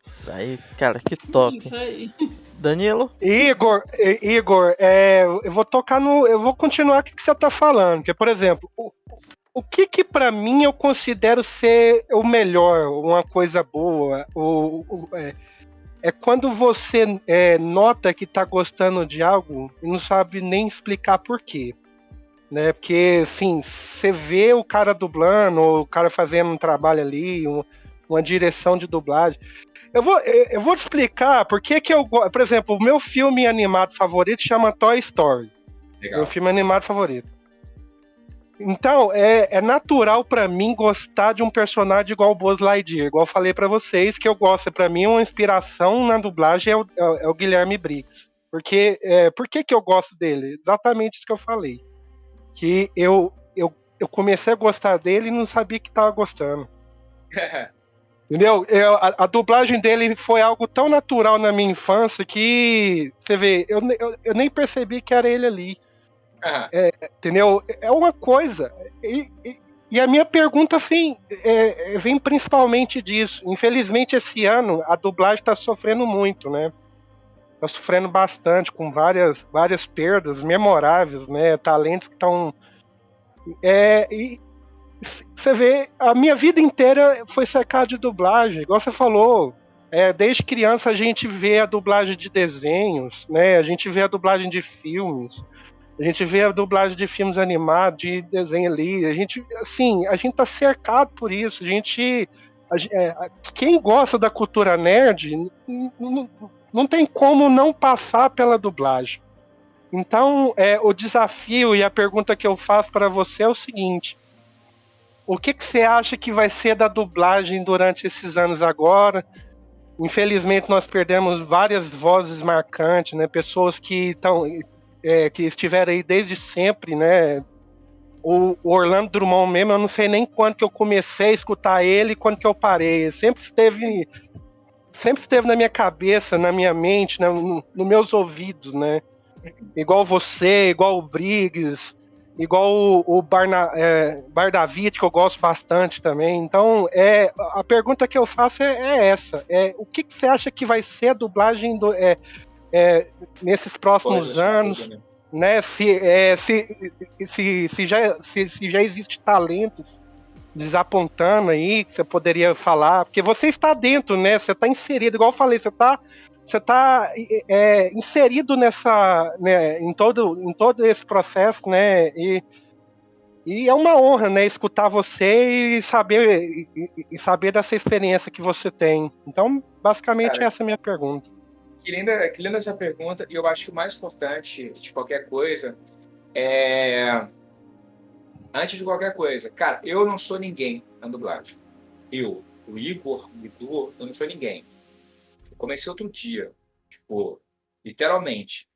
Isso aí, cara, que top. Isso aí. Danilo? Igor, eu vou continuar o que você tá falando. Porque, por exemplo, o que pra mim eu considero ser o melhor, uma coisa boa, é quando você nota que tá gostando de algo e não sabe nem explicar por quê. Né? Porque, assim, você vê o cara dublando, ou o cara fazendo um trabalho ali, uma direção de dublagem. Eu vou te explicar por que eu gosto. Por exemplo, o meu filme animado favorito chama Toy Story. Legal. Meu filme animado favorito. Então, é natural pra mim gostar de um personagem igual o Buzz Lightyear. Igual eu falei pra vocês, que eu gosto. Pra mim, uma inspiração na dublagem é o Guilherme Briggs. Por que eu gosto dele? Exatamente isso que eu falei. Que eu comecei a gostar dele e não sabia que tava gostando. Entendeu? A dublagem dele foi algo tão natural na minha infância que, você vê, eu nem percebi que era ele ali. Entendeu? É uma coisa. E a minha pergunta vem principalmente disso. Infelizmente, esse ano, a dublagem tá sofrendo muito, né? Tá sofrendo bastante, com várias perdas memoráveis, né? Talentos que estão... E você vê, a minha vida inteira foi cercada de dublagem, igual você falou. Desde criança a gente vê a dublagem de desenhos, né? A gente vê a dublagem de filmes, a gente vê a dublagem de filmes animados, de desenho ali. A gente tá cercado por isso. Quem gosta da cultura nerd não tem como não passar pela dublagem. Então, o desafio e a pergunta que eu faço para você é o seguinte: o que você acha que vai ser da dublagem durante esses anos agora? Infelizmente, nós perdemos várias vozes marcantes, né? Pessoas que estiveram aí desde sempre, né? O Orlando Drummond mesmo, eu não sei nem quando que eu comecei a escutar ele e quando que eu parei. Sempre esteve na minha cabeça, na minha mente, né, nos meus ouvidos, né? Igual você, igual o Briggs, igual o Bardavit, que eu gosto bastante também. Então, a pergunta que eu faço é essa. O que você acha que vai ser a dublagem nesses próximos anos? Né? Se já existe talentos desapontando aí, que você poderia falar, porque você está dentro, né? Você está inserido, igual eu falei, você está inserido nessa, né, em todo esse processo, né? E é uma honra, né, escutar você e saber dessa experiência que você tem. Então, basicamente, essa é a minha pergunta. Que linda essa pergunta, e eu acho que o mais importante de qualquer coisa antes de qualquer coisa, cara, eu não sou ninguém na dublagem. O Igor, o Edu, eu não sou ninguém. Eu comecei outro dia, literalmente.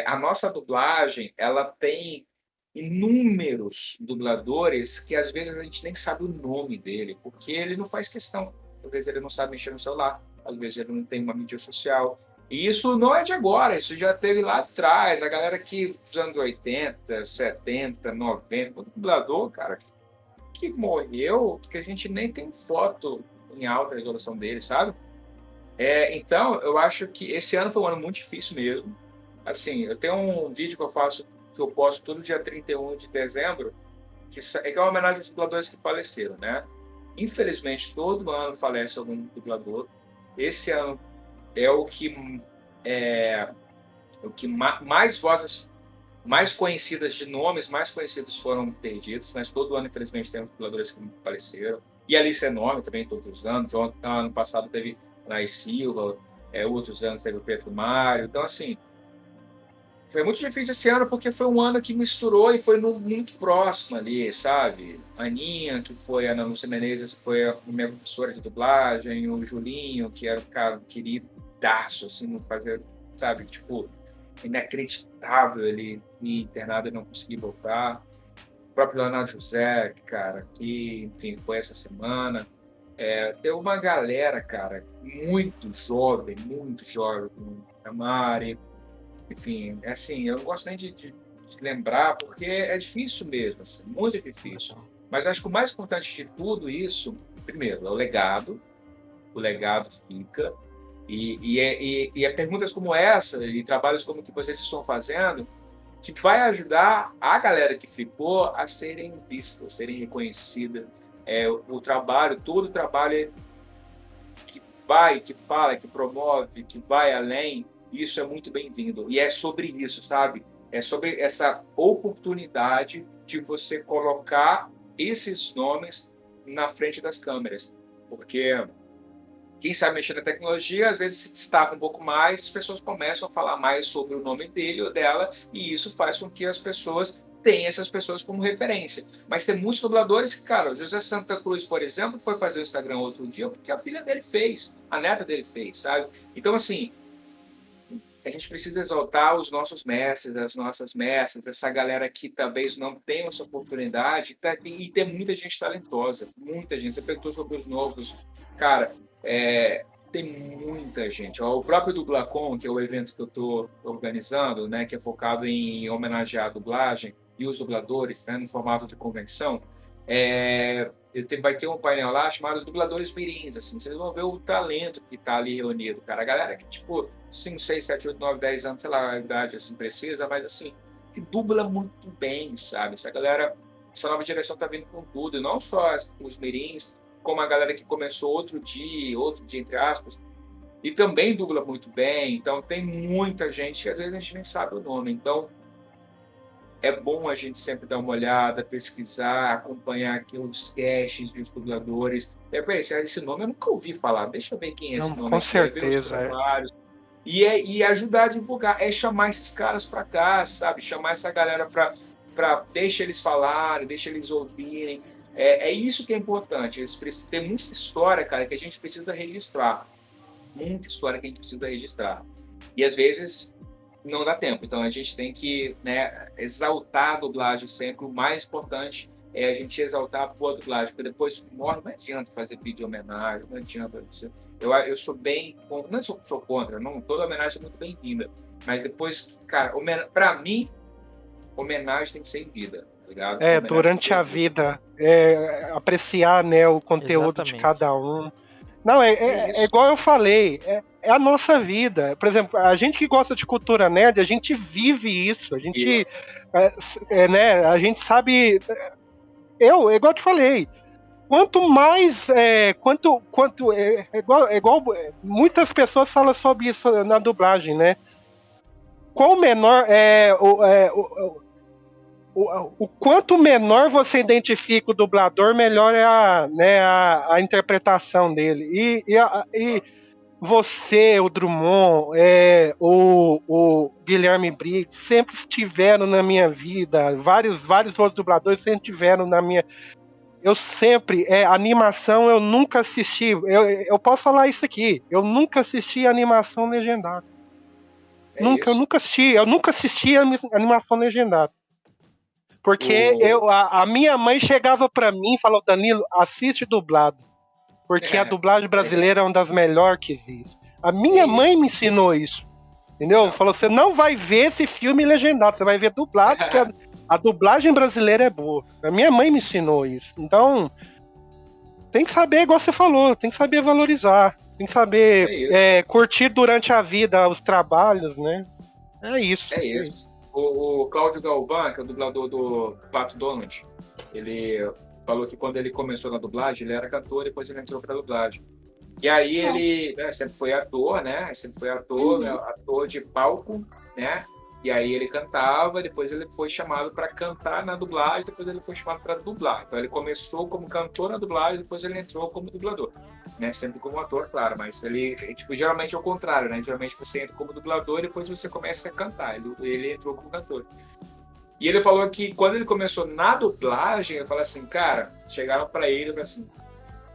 A nossa dublagem, ela tem inúmeros dubladores que às vezes a gente nem sabe o nome dele, porque ele não faz questão. Às vezes ele não sabe mexer no celular, às vezes ele não tem uma mídia social. E isso não é de agora, isso já teve lá atrás, a galera que dos anos 80, 70, 90, o dublador, cara, que morreu, que a gente nem tem foto em alta resolução dele, sabe? Então, eu acho que esse ano foi um ano muito difícil mesmo. Assim, eu tenho um vídeo que eu posto todo dia 31 de dezembro, que é uma homenagem aos dubladores que faleceram, né? Infelizmente, todo ano falece algum dublador. Esse ano é o que mais vozes mais conhecidas de nomes, mais conhecidos foram perdidos, mas todo ano, infelizmente, tem dubladores que faleceram. E a lista é enorme também, todos os anos. Ano passado teve Laís Silva, outros anos teve o Pedro Mário. Então, assim, Foi muito difícil esse ano porque foi um ano que misturou e foi muito próximo ali, sabe? A Aninha, que foi a Ana Lúcia Menezes, que foi a minha professora de dublagem, o Julinho, que era um cara queridaço, assim, não fazer, sabe? Tipo, inacreditável ele ir internado e não conseguir voltar. O próprio Leonardo José, cara, que, enfim, foi essa semana. Tem uma galera, cara, muito jovem, a Mari. Enfim, assim, eu não gosto nem de lembrar, porque é difícil mesmo, assim, muito difícil. Mas acho que o mais importante de tudo isso, primeiro, é o legado fica, e é perguntas como essa, e trabalhos como o que vocês estão fazendo, que vai ajudar a galera que ficou a serem vistas, a serem reconhecidas. Todo o trabalho que vai, que fala, que promove, que vai além, isso é muito bem-vindo. E é sobre isso, sabe? É sobre essa oportunidade de você colocar esses nomes na frente das câmeras. Porque quem sabe mexer na tecnologia, às vezes se destaca um pouco mais, as pessoas começam a falar mais sobre o nome dele ou dela, e isso faz com que as pessoas tenham essas pessoas como referência. Mas tem muitos dubladores que, cara, o José Santa Cruz, por exemplo, foi fazer o Instagram outro dia porque a filha dele fez, a neta dele fez, sabe? Então, assim, a gente precisa exaltar os nossos mestres, as nossas mestras, essa galera que talvez não tenha essa oportunidade, e tem muita gente talentosa, muita gente. Você perguntou sobre os novos, cara, tem muita gente. O próprio Dublacon, que é o evento que eu estou organizando, né, que é focado em homenagear a dublagem e os dubladores, né, no formato de convenção, vai ter um painel lá chamado Dubladores Mirins, assim, vocês vão ver o talento que está ali reunido, cara. A galera que, tipo, 5, 6, 7, 8, 9, 10 anos, sei lá a idade assim precisa, mas assim, que dubla muito bem, sabe? Essa nova direção tá vindo com tudo, e não só os mirins, como a galera que começou outro dia entre aspas, e também dubla muito bem. Então tem muita gente que às vezes a gente nem sabe o nome. Então é bom a gente sempre dar uma olhada, pesquisar, acompanhar aqui os casts dos dubladores. Esse nome eu nunca ouvi falar, deixa eu ver quem é esse nome. Com certeza, E ajudar a divulgar, chamar esses caras para cá, sabe? Chamar essa galera para deixa eles falarem, deixa eles ouvirem. É isso que é importante. Tem muita história, cara, que a gente precisa registrar. Muita história que a gente precisa registrar. E às vezes não dá tempo. Então a gente tem que, né, exaltar a dublagem sempre. O mais importante é a gente exaltar a boa dublagem, porque depois morre, não adianta fazer vídeo de homenagem, não adianta. Eu sou bem contra, não sou contra, não, toda homenagem é muito bem-vinda, mas depois, cara, para mim, homenagem tem que ser em vida, tá ligado? Durante a vida, apreciar, né, o conteúdo de cada um. Não, é igual eu falei, é a nossa vida. Por exemplo, a gente que gosta de cultura nerd, a gente vive isso, a gente, né, a gente sabe. Igual eu te falei, quanto mais, igual muitas pessoas falam sobre isso na dublagem, né? Qual menor o quanto menor você identifica o dublador, melhor é a interpretação dele. E você, o Drummond, o Guilherme Briggs, sempre estiveram na minha vida. Vários outros dubladores sempre estiveram na minha. Eu sempre, animação eu nunca assisti. Eu posso falar isso aqui. Eu nunca assisti animação legendada. Eu nunca assisti animação legendada. Porque a minha mãe chegava pra mim e falou: Danilo, assiste dublado. Porque a dublagem brasileira é uma das melhores que existe. A minha mãe me ensinou isso. Entendeu? Falou: você não vai ver esse filme legendado, você vai ver dublado, porque a dublagem brasileira é boa. A minha mãe me ensinou isso. Então, tem que saber, igual você falou, tem que saber valorizar. Tem que saber curtir durante a vida os trabalhos, né? É isso. É isso. O Cláudio Galvão, que é o dublador do Pato Donald, ele falou que quando ele começou na dublagem, ele era cantor, depois ele entrou para dublagem. E aí ele sempre foi ator, né? Ator de palco, né? E aí ele cantava, depois ele foi chamado para cantar na dublagem, depois ele foi chamado para dublar. Então ele começou como cantor na dublagem, depois ele entrou como dublador. né? Sempre como ator, claro, mas ele, tipo, geralmente é o contrário, né? Geralmente você entra como dublador e depois você começa a cantar. Ele entrou como cantor. E ele falou que quando ele começou na dublagem, eu falei assim, cara, chegaram para ele e falaram assim,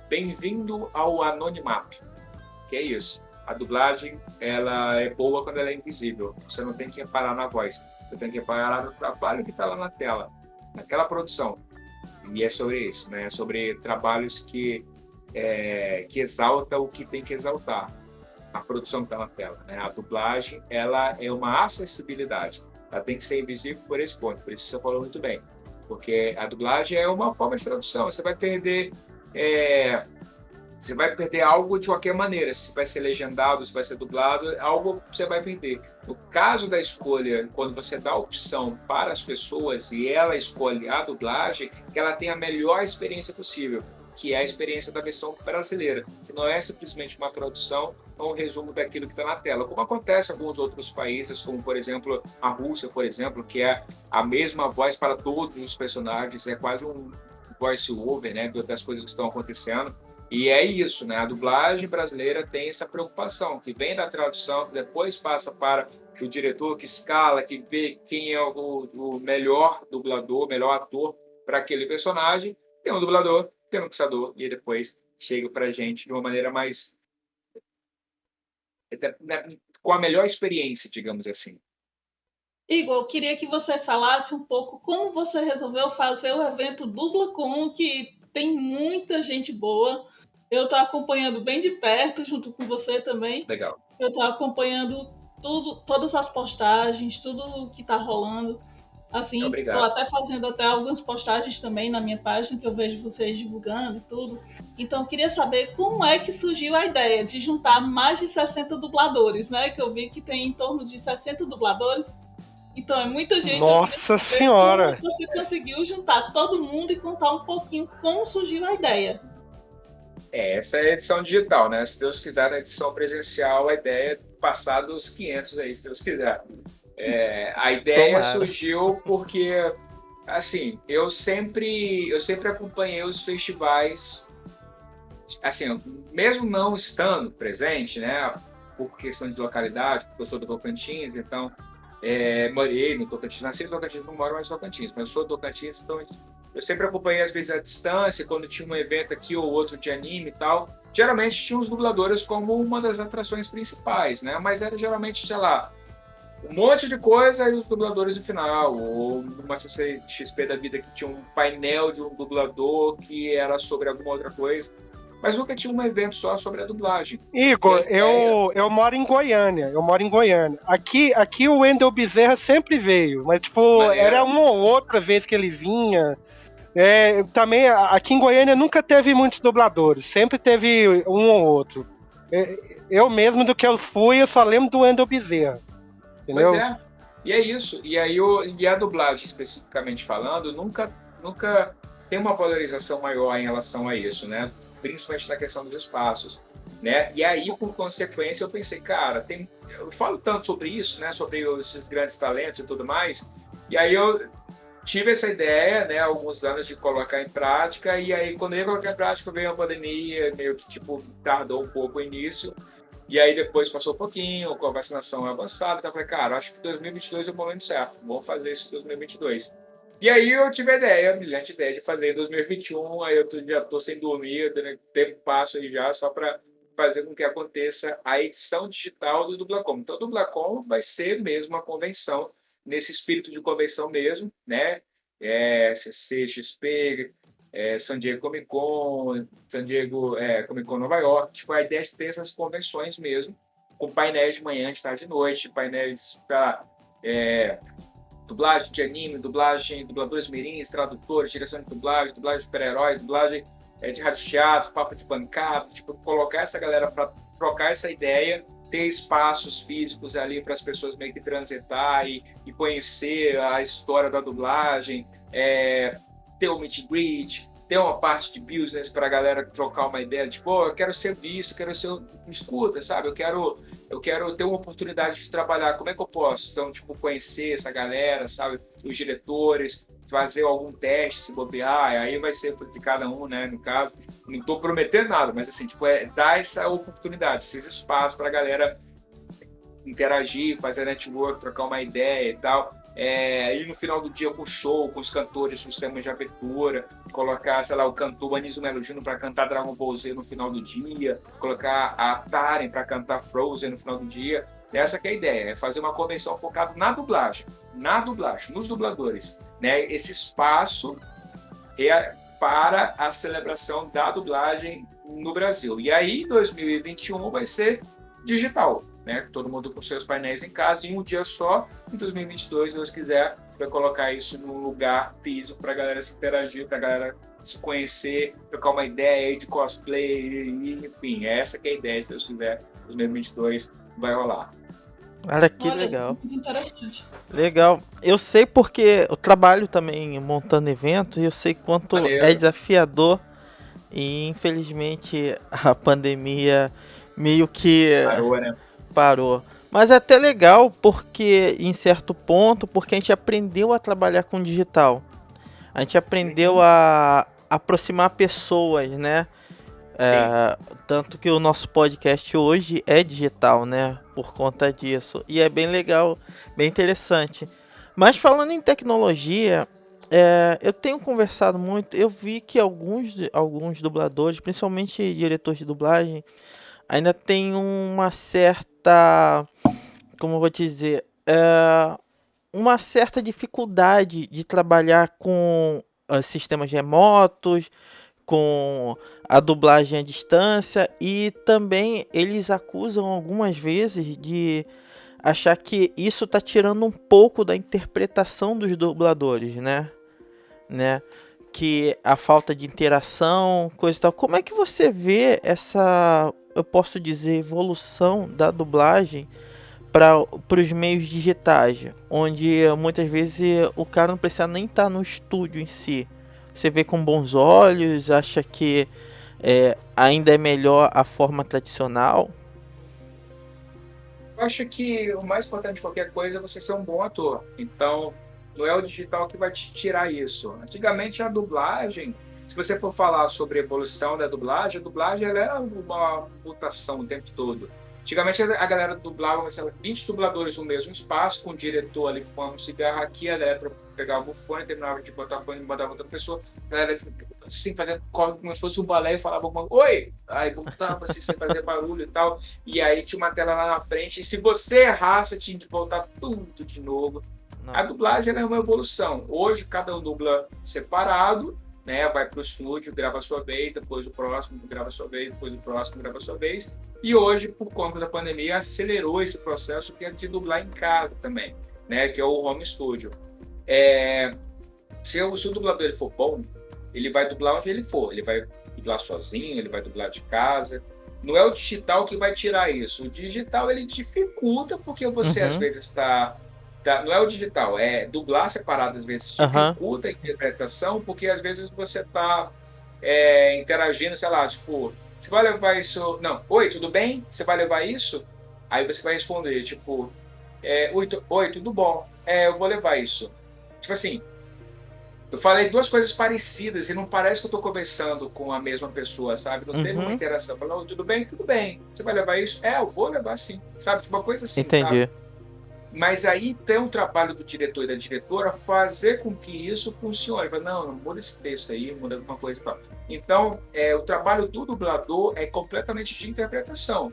bem-vindo ao anonimato. Que é isso. A dublagem, ela é boa quando ela é invisível. Você não tem que reparar na voz. Você tem que reparar no trabalho que está lá na tela, naquela produção. E é sobre isso, né? É sobre trabalhos que exalta o que tem que exaltar. A produção que está na tela, né? A dublagem, ela é uma acessibilidade. Ela tem que ser invisível por esse ponto. Por isso que você falou muito bem. Porque a dublagem é uma forma de tradução. Você vai perder algo de qualquer maneira. Se vai ser legendado, se vai ser dublado, algo você vai perder. No caso da escolha, quando você dá a opção para as pessoas e ela escolhe a dublagem, que ela tenha a melhor experiência possível, que é a experiência da versão brasileira, que não é simplesmente uma tradução ou um resumo daquilo que está na tela, como acontece em alguns outros países, como, por exemplo, a Rússia, por exemplo, que é a mesma voz para todos os personagens, é quase um voice-over, né, das coisas que estão acontecendo. E é isso, né? A dublagem brasileira tem essa preocupação, que vem da tradução, que depois passa para o diretor que escala, que vê quem é o melhor dublador, melhor ator para aquele personagem. Tem um dublador, tem um mixador, e depois chega para a gente de uma maneira mais... com a melhor experiência, digamos assim. Igor, eu queria que você falasse um pouco como você resolveu fazer o evento DublaCon, que tem muita gente boa. Eu estou acompanhando bem de perto, junto com você também. Legal. Eu estou acompanhando todas as postagens, tudo que está rolando. Assim, estou até fazendo algumas postagens também na minha página, que eu vejo vocês divulgando tudo. Então, eu queria saber como é que surgiu a ideia de juntar mais de 60 dubladores, né? Que eu vi que tem em torno de 60 dubladores. Então, é muita gente. Nossa Senhora! Como você conseguiu juntar todo mundo e contar um pouquinho como surgiu a ideia. Essa é a edição digital, né? Se Deus quiser, na edição presencial, a ideia é passar dos 500 aí, se Deus quiser. A ideia surgiu porque, assim, eu sempre acompanhei os festivais, assim, mesmo não estando presente, né? Por questão de localidade, porque eu sou do Tocantins, então... morei no Tocantins, nasci no Tocantins, não moro mais no Tocantins, mas eu sou do Tocantins, então eu sempre acompanhei às vezes à distância, quando tinha um evento aqui ou outro de anime e tal, geralmente tinha os dubladores como uma das atrações principais, né? Mas era geralmente, sei lá, um monte de coisa e os dubladores no final, ou numa CCXP da vida que tinha um painel de um dublador que era sobre alguma outra coisa. Mas nunca tinha um evento só sobre a dublagem. Igor, eu moro em Goiânia. Aqui o Wendel Bezerra sempre veio, mas tipo, era uma ou outra vez que ele vinha. Também, aqui em Goiânia nunca teve muitos dubladores, sempre teve um ou outro. Eu mesmo, do que eu fui, eu só lembro do Wendel Bezerra. Entendeu? Pois é, e é isso. E a dublagem, especificamente falando, nunca tem uma valorização maior em relação a isso, né? Principalmente na questão dos espaços, né? E aí, por consequência, eu pensei, cara, eu falo tanto sobre isso, né? Sobre esses grandes talentos e tudo mais, e aí eu tive essa ideia, né? Há alguns anos de colocar em prática, e aí, quando eu ia colocar em prática, veio a pandemia, meio que, tipo, tardou um pouco o início, e aí depois passou um pouquinho, com a vacinação avançada, então eu falei, cara, acho que 2022 é o momento certo, vamos fazer isso em 2022. E aí eu tive a brilhante ideia de fazer em 2021, aí eu já estou sem dormir, dando tempo passo aí já, só para fazer com que aconteça a edição digital do DublaCon. Então, o DublaCon vai ser mesmo uma convenção, nesse espírito de convenção mesmo, né? CCXP, San Diego Comic Con, San Diego Comic Con Nova York. Tipo, a ideia é ter essas convenções mesmo, com painéis de manhã, de tarde e de noite, painéis para... dublagem de anime, dubladores mirins, tradutores, direção de dublagem de super-herói, dublagem de rádio teatro, papo de bancada, tipo, colocar essa galera para trocar essa ideia, ter espaços físicos ali para as pessoas meio que transitar e conhecer a história da dublagem, ter o meet and greet, ter uma parte de business para a galera trocar uma ideia de, pô, eu quero ser visto, quero ser escuta, sabe? Eu quero ter uma oportunidade de trabalhar, como é que eu posso? Então, tipo, conhecer essa galera, sabe? Os diretores, fazer algum teste, se bobear, aí vai ser de cada um, né? No caso, não estou prometendo nada, mas assim, tipo, dar essa oportunidade, esses espaços para a galera interagir, fazer network, trocar uma ideia e tal. Ir no final do dia com o show, com os cantores do sistema de abertura, colocar, sei lá, o cantor Anísio Melo Júnior para cantar Dragon Ball Z no final do dia, colocar a Taren para cantar Frozen no final do dia. Essa que é a ideia, é fazer uma convenção focada na dublagem, nos dubladores, né? Esse espaço para a celebração da dublagem no Brasil. E aí, 2021 vai ser digital, né? Todo mundo com seus painéis em casa em um dia só. Em 2022, se Deus quiser, vai colocar isso num lugar físico para a galera se interagir, para a galera se conhecer, trocar uma ideia de cosplay, enfim, essa que é a ideia. Se Deus quiser, 2022 vai rolar. Olha que Olha, legal. Muito interessante. Legal. Eu sei porque eu trabalho também montando eventos e eu sei quanto Maneiro. é desafiador e infelizmente a pandemia meio que Parou, né? parou. Mas é até legal porque, em certo ponto, porque a gente aprendeu a trabalhar com digital. A gente aprendeu a aproximar pessoas, né? Tanto que o nosso podcast hoje é digital, né? Por conta disso. E é bem legal, bem interessante. Mas falando em tecnologia, eu tenho conversado muito. Eu vi que alguns dubladores, principalmente diretores de dublagem, ainda tem uma certa, como eu vou te dizer, uma certa dificuldade de trabalhar com sistemas remotos, com a dublagem à distância, e também eles acusam algumas vezes de achar que isso está tirando um pouco da interpretação dos dubladores, né? Que a falta de interação, coisa e tal. Como é que você vê essa, eu posso dizer, evolução da dublagem para os meios digitais, onde muitas vezes o cara não precisa nem estar no estúdio em si? Você vê com bons olhos? Acha que ainda é melhor a forma tradicional? Eu acho que o mais importante de qualquer coisa é você ser um bom ator. Então, não é o digital que vai te tirar isso. Antigamente, a dublagem, se você for falar sobre a evolução da dublagem, a dublagem ela era uma mutação o tempo todo. Antigamente, a galera dublava 20 dubladores no mesmo espaço, com o diretor ali fumando um cigarro aqui, a galera pegava o fone, terminava de botar o fone e mandava outra pessoa, a galera assim, fazendo como se fosse um balé e falava oi! Aí voltava assim, sem fazer barulho e tal, e aí tinha uma tela lá na frente, e se você errasse, tinha que voltar tudo de novo. Não. A dublagem é uma evolução. Hoje, cada um dubla separado, né? Vai para o estúdio, grava a sua vez, depois o próximo grava a sua vez, depois o próximo grava a sua vez. E hoje, por conta da pandemia, acelerou esse processo que é de dublar em casa também, né? Que é o home studio. Se o dublador ele for bom, ele vai dublar onde ele for. Ele vai dublar sozinho, ele vai dublar de casa. Não é o digital que vai tirar isso. O digital ele dificulta porque você às vezes está... Não é o digital, é dublar separado, às vezes dificulta a interpretação, porque às vezes você está interagindo, sei lá, tipo, você vai levar isso... Não, oi, tudo bem? Você vai levar isso? Aí você vai responder, tipo, oi, tudo bom? Eu vou levar isso. Tipo assim, eu falei duas coisas parecidas e não parece que eu estou conversando com a mesma pessoa, sabe? Não teve uma interação. Falou, tudo bem? Tudo bem. Você vai levar isso? Eu vou levar sim. Sabe? Tipo uma coisa assim, entendi. Sabe? Mas aí tem um trabalho do diretor e da diretora fazer com que isso funcione. Fala, não, muda esse texto aí, muda alguma coisa e tal. Então, o trabalho do dublador é completamente de interpretação.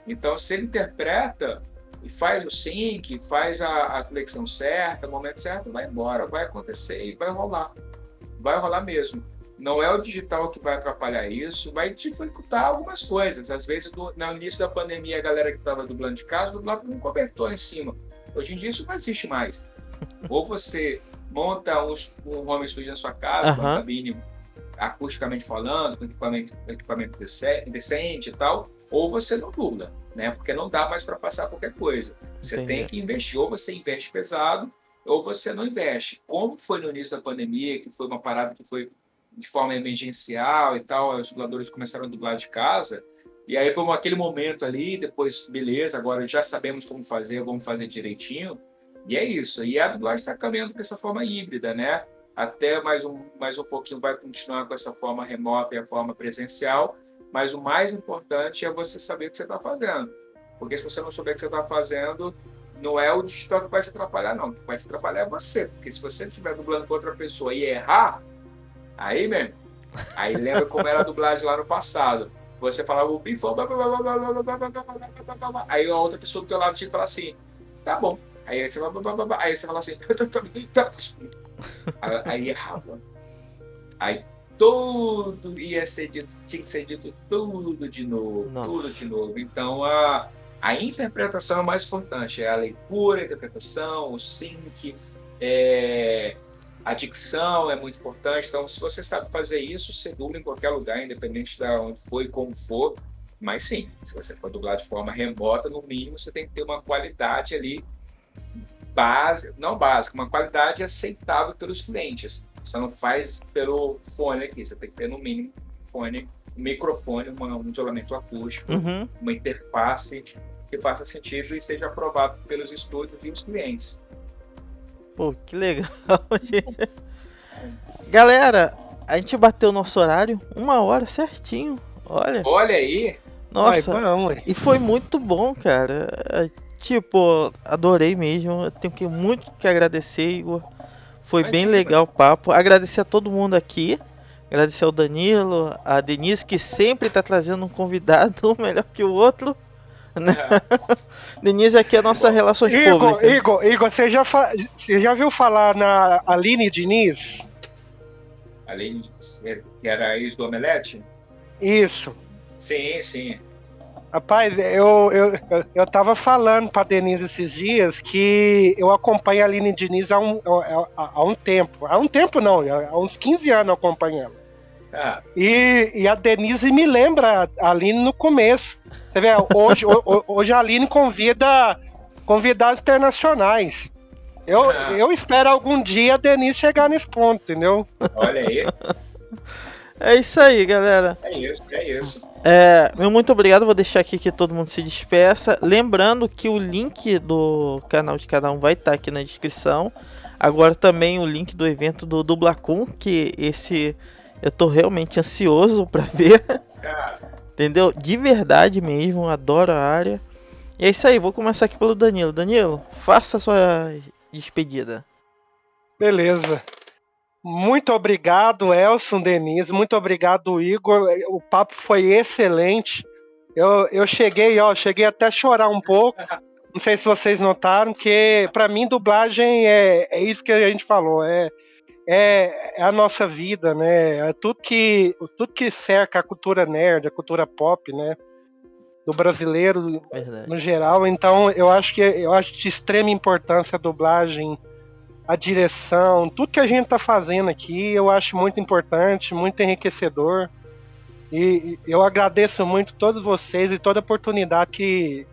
Então, se ele interpreta e faz o sync, faz a conexão certa, o momento certo, vai embora, vai acontecer e vai rolar. Vai rolar mesmo. Não é o digital que vai atrapalhar isso, vai dificultar algumas coisas. Às vezes, no início da pandemia, a galera que estava dublando de casa, dublava com um cobertor em cima. Hoje em dia isso não existe mais. Ou você monta um home studio na sua casa, com uma cabine acusticamente falando, com equipamento decente e tal, ou você não dubla, né? Porque não dá mais para passar qualquer coisa. Você tem que investir, ou você investe pesado, ou você não investe. Como foi no início da pandemia, que foi uma parada que foi de forma emergencial e tal, os dubladores começaram a dublar de casa, e aí foi aquele momento ali, depois, beleza, agora já sabemos como fazer, vamos fazer direitinho, e é isso. E a dublagem está caminhando para essa forma híbrida, né? até mais um pouquinho vai continuar com essa forma remota e a forma presencial, mas o mais importante é você saber o que você está fazendo. Porque se você não souber o que você está fazendo, não é o digital que vai te atrapalhar, não. O que vai te atrapalhar é você. Porque se você estiver dublando com outra pessoa e errar, aí mesmo. Aí lembra como era a dublagem lá no passado. Você falava o bifão, aí a outra pessoa do teu lado te fala assim, tá bom. Aí você fala assim, aí errava. Aí tudo ia ser dito, tinha que ser dito tudo de novo, tudo de novo. Então a interpretação é mais importante, é a leitura, a interpretação, o sync, a dicção é muito importante. Então, se você sabe fazer isso, você dubla em qualquer lugar, independente de onde for e como for. Mas sim, se você for dublar de forma remota, no mínimo você tem que ter uma qualidade ali não básica, uma qualidade aceitável pelos clientes. Você não faz pelo fone aqui, você tem que ter no mínimo um microfone, um isolamento acústico, uma interface que faça sentido e seja aprovado pelos estúdios e os clientes. Pô, que legal, gente. Galera, a gente bateu o nosso horário, 1 hora certinho. Olha aí. Nossa, e foi muito bom, cara. Tipo, adorei mesmo. Eu tenho muito que agradecer, Igor. Foi bem legal o papo. Agradecer a todo mundo aqui. Agradecer ao Danilo, a Denise, que sempre tá trazendo um convidado um melhor que o outro. Denise aqui é a nossa relações públicas. Igor, você já viu falar na Aline Diniz? Aline, que era a ex do Omelete? Isso. Sim. Rapaz, eu tava falando pra Denise esses dias que eu acompanho a Aline Diniz há um tempo. Há um tempo não, há uns 15 anos eu acompanho ela. E a Denise me lembra a Aline no começo. Você vê, hoje a Aline convida convidados internacionais. Eu espero algum dia a Denise chegar nesse ponto, entendeu? Olha aí. É isso aí, galera. É isso. Meu muito obrigado, vou deixar aqui que todo mundo se despeça. Lembrando que o link do canal de cada um vai estar aqui na descrição. Agora também o link do evento do Dublacon, que esse eu tô realmente ansioso pra ver. Entendeu? De verdade mesmo, adoro a área. E é isso aí, vou começar aqui pelo Danilo. Danilo, faça a sua despedida. Beleza. Muito obrigado, Elson, Denise. Muito obrigado, Igor. O papo foi excelente. Eu cheguei até a chorar um pouco. Não sei se vocês notaram, que pra mim dublagem é isso que a gente falou. É a nossa vida, né? É tudo que cerca a cultura nerd, a cultura pop, né? Do brasileiro. Verdade. No geral. Então eu acho de extrema importância a dublagem, a direção, tudo que a gente tá fazendo aqui, eu acho muito importante, muito enriquecedor. E eu agradeço muito todos vocês e toda a oportunidade que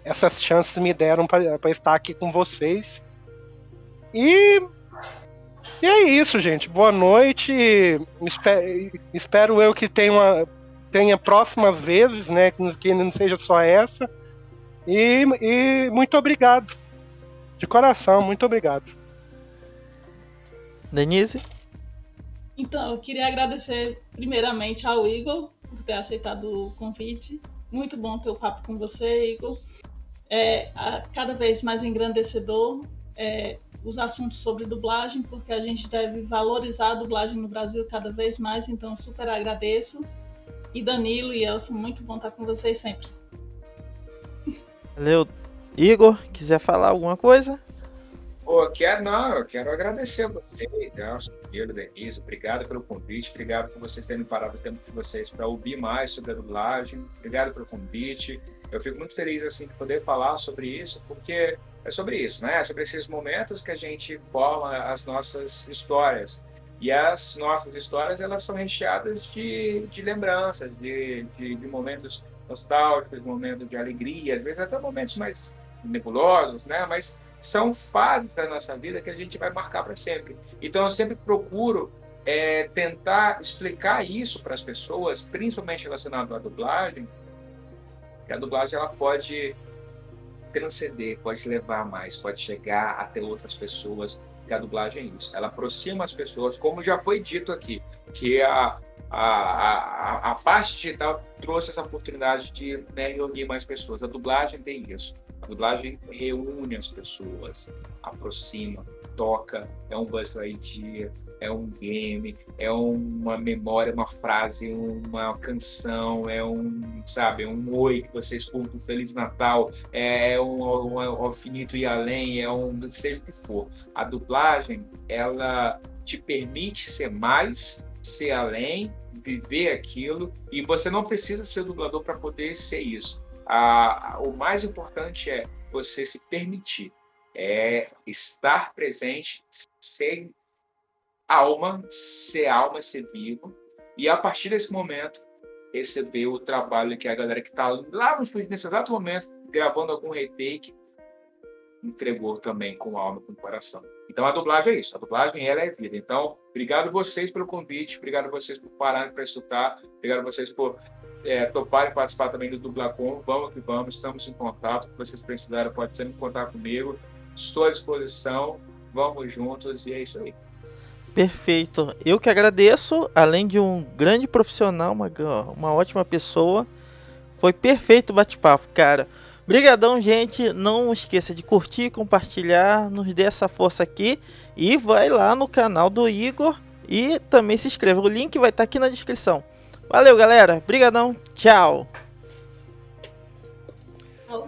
essas chances me deram para estar aqui com vocês. E é isso, gente. Boa noite. Espero eu que tenha próximas vezes, né? Que não seja só essa. E muito obrigado. De coração, muito obrigado. Denise? Então, eu queria agradecer primeiramente ao Igor por ter aceitado o convite. Muito bom ter o papo com você, Igor. Cada vez mais engrandecedor os assuntos sobre dublagem, porque a gente deve valorizar a dublagem no Brasil cada vez mais, então super agradeço. E Danilo e Elson, muito bom estar com vocês sempre. Valeu. Igor, quiser falar alguma coisa? Eu quero agradecer a vocês, Elson, Danilo, Denise, obrigado pelo convite, obrigado por vocês terem parado o tempo de vocês para ouvir mais sobre a dublagem, obrigado pelo convite. Eu fico muito feliz assim de poder falar sobre isso, porque é sobre isso, né? É sobre esses momentos que a gente forma as nossas histórias. E as nossas histórias, elas são recheadas de lembranças, de momentos nostálgicos, momentos de alegria, às vezes até momentos mais nebulosos, né? Mas são fases da nossa vida que a gente vai marcar para sempre. Então eu sempre procuro tentar explicar isso para as pessoas, principalmente relacionado à dublagem, que a dublagem ela pode transcender, pode levar mais, pode chegar até outras pessoas. E a dublagem é isso. Ela aproxima as pessoas, como já foi dito aqui, que a parte digital trouxe essa oportunidade de, né, reunir mais pessoas. A dublagem tem isso. A dublagem reúne as pessoas, aproxima, toca, é um Buzz Lightyear, é um game, é uma memória, uma frase, uma canção, é um oi que você escuta, um Feliz Natal, é um infinito e além, seja o que for. A dublagem, ela te permite ser mais, ser além, viver aquilo, e você não precisa ser dublador para poder ser isso. O mais importante é você se permitir, estar presente, ser alma, ser vivo, e a partir desse momento receber o trabalho que a galera que está lá no estúdio nesse exato momento gravando algum retake entregou também com alma, com coração. Então a dublagem é isso, a dublagem ela é vida. Então, obrigado vocês pelo convite, obrigado vocês por pararem para escutar, obrigado vocês por toparem participar também do Dublacom. Vamos que vamos, estamos em contato. Se vocês precisarem, pode sempre contar comigo. Estou à disposição, vamos juntos e é isso aí. Perfeito. Eu que agradeço, além de um grande profissional, uma ótima pessoa. Foi perfeito o bate-papo, cara. Brigadão, gente. Não esqueça de curtir, compartilhar, nos dê essa força aqui. E vai lá no canal do Igor e também se inscreva. O link vai estar aqui na descrição. Valeu, galera. Brigadão. Tchau. Tchau.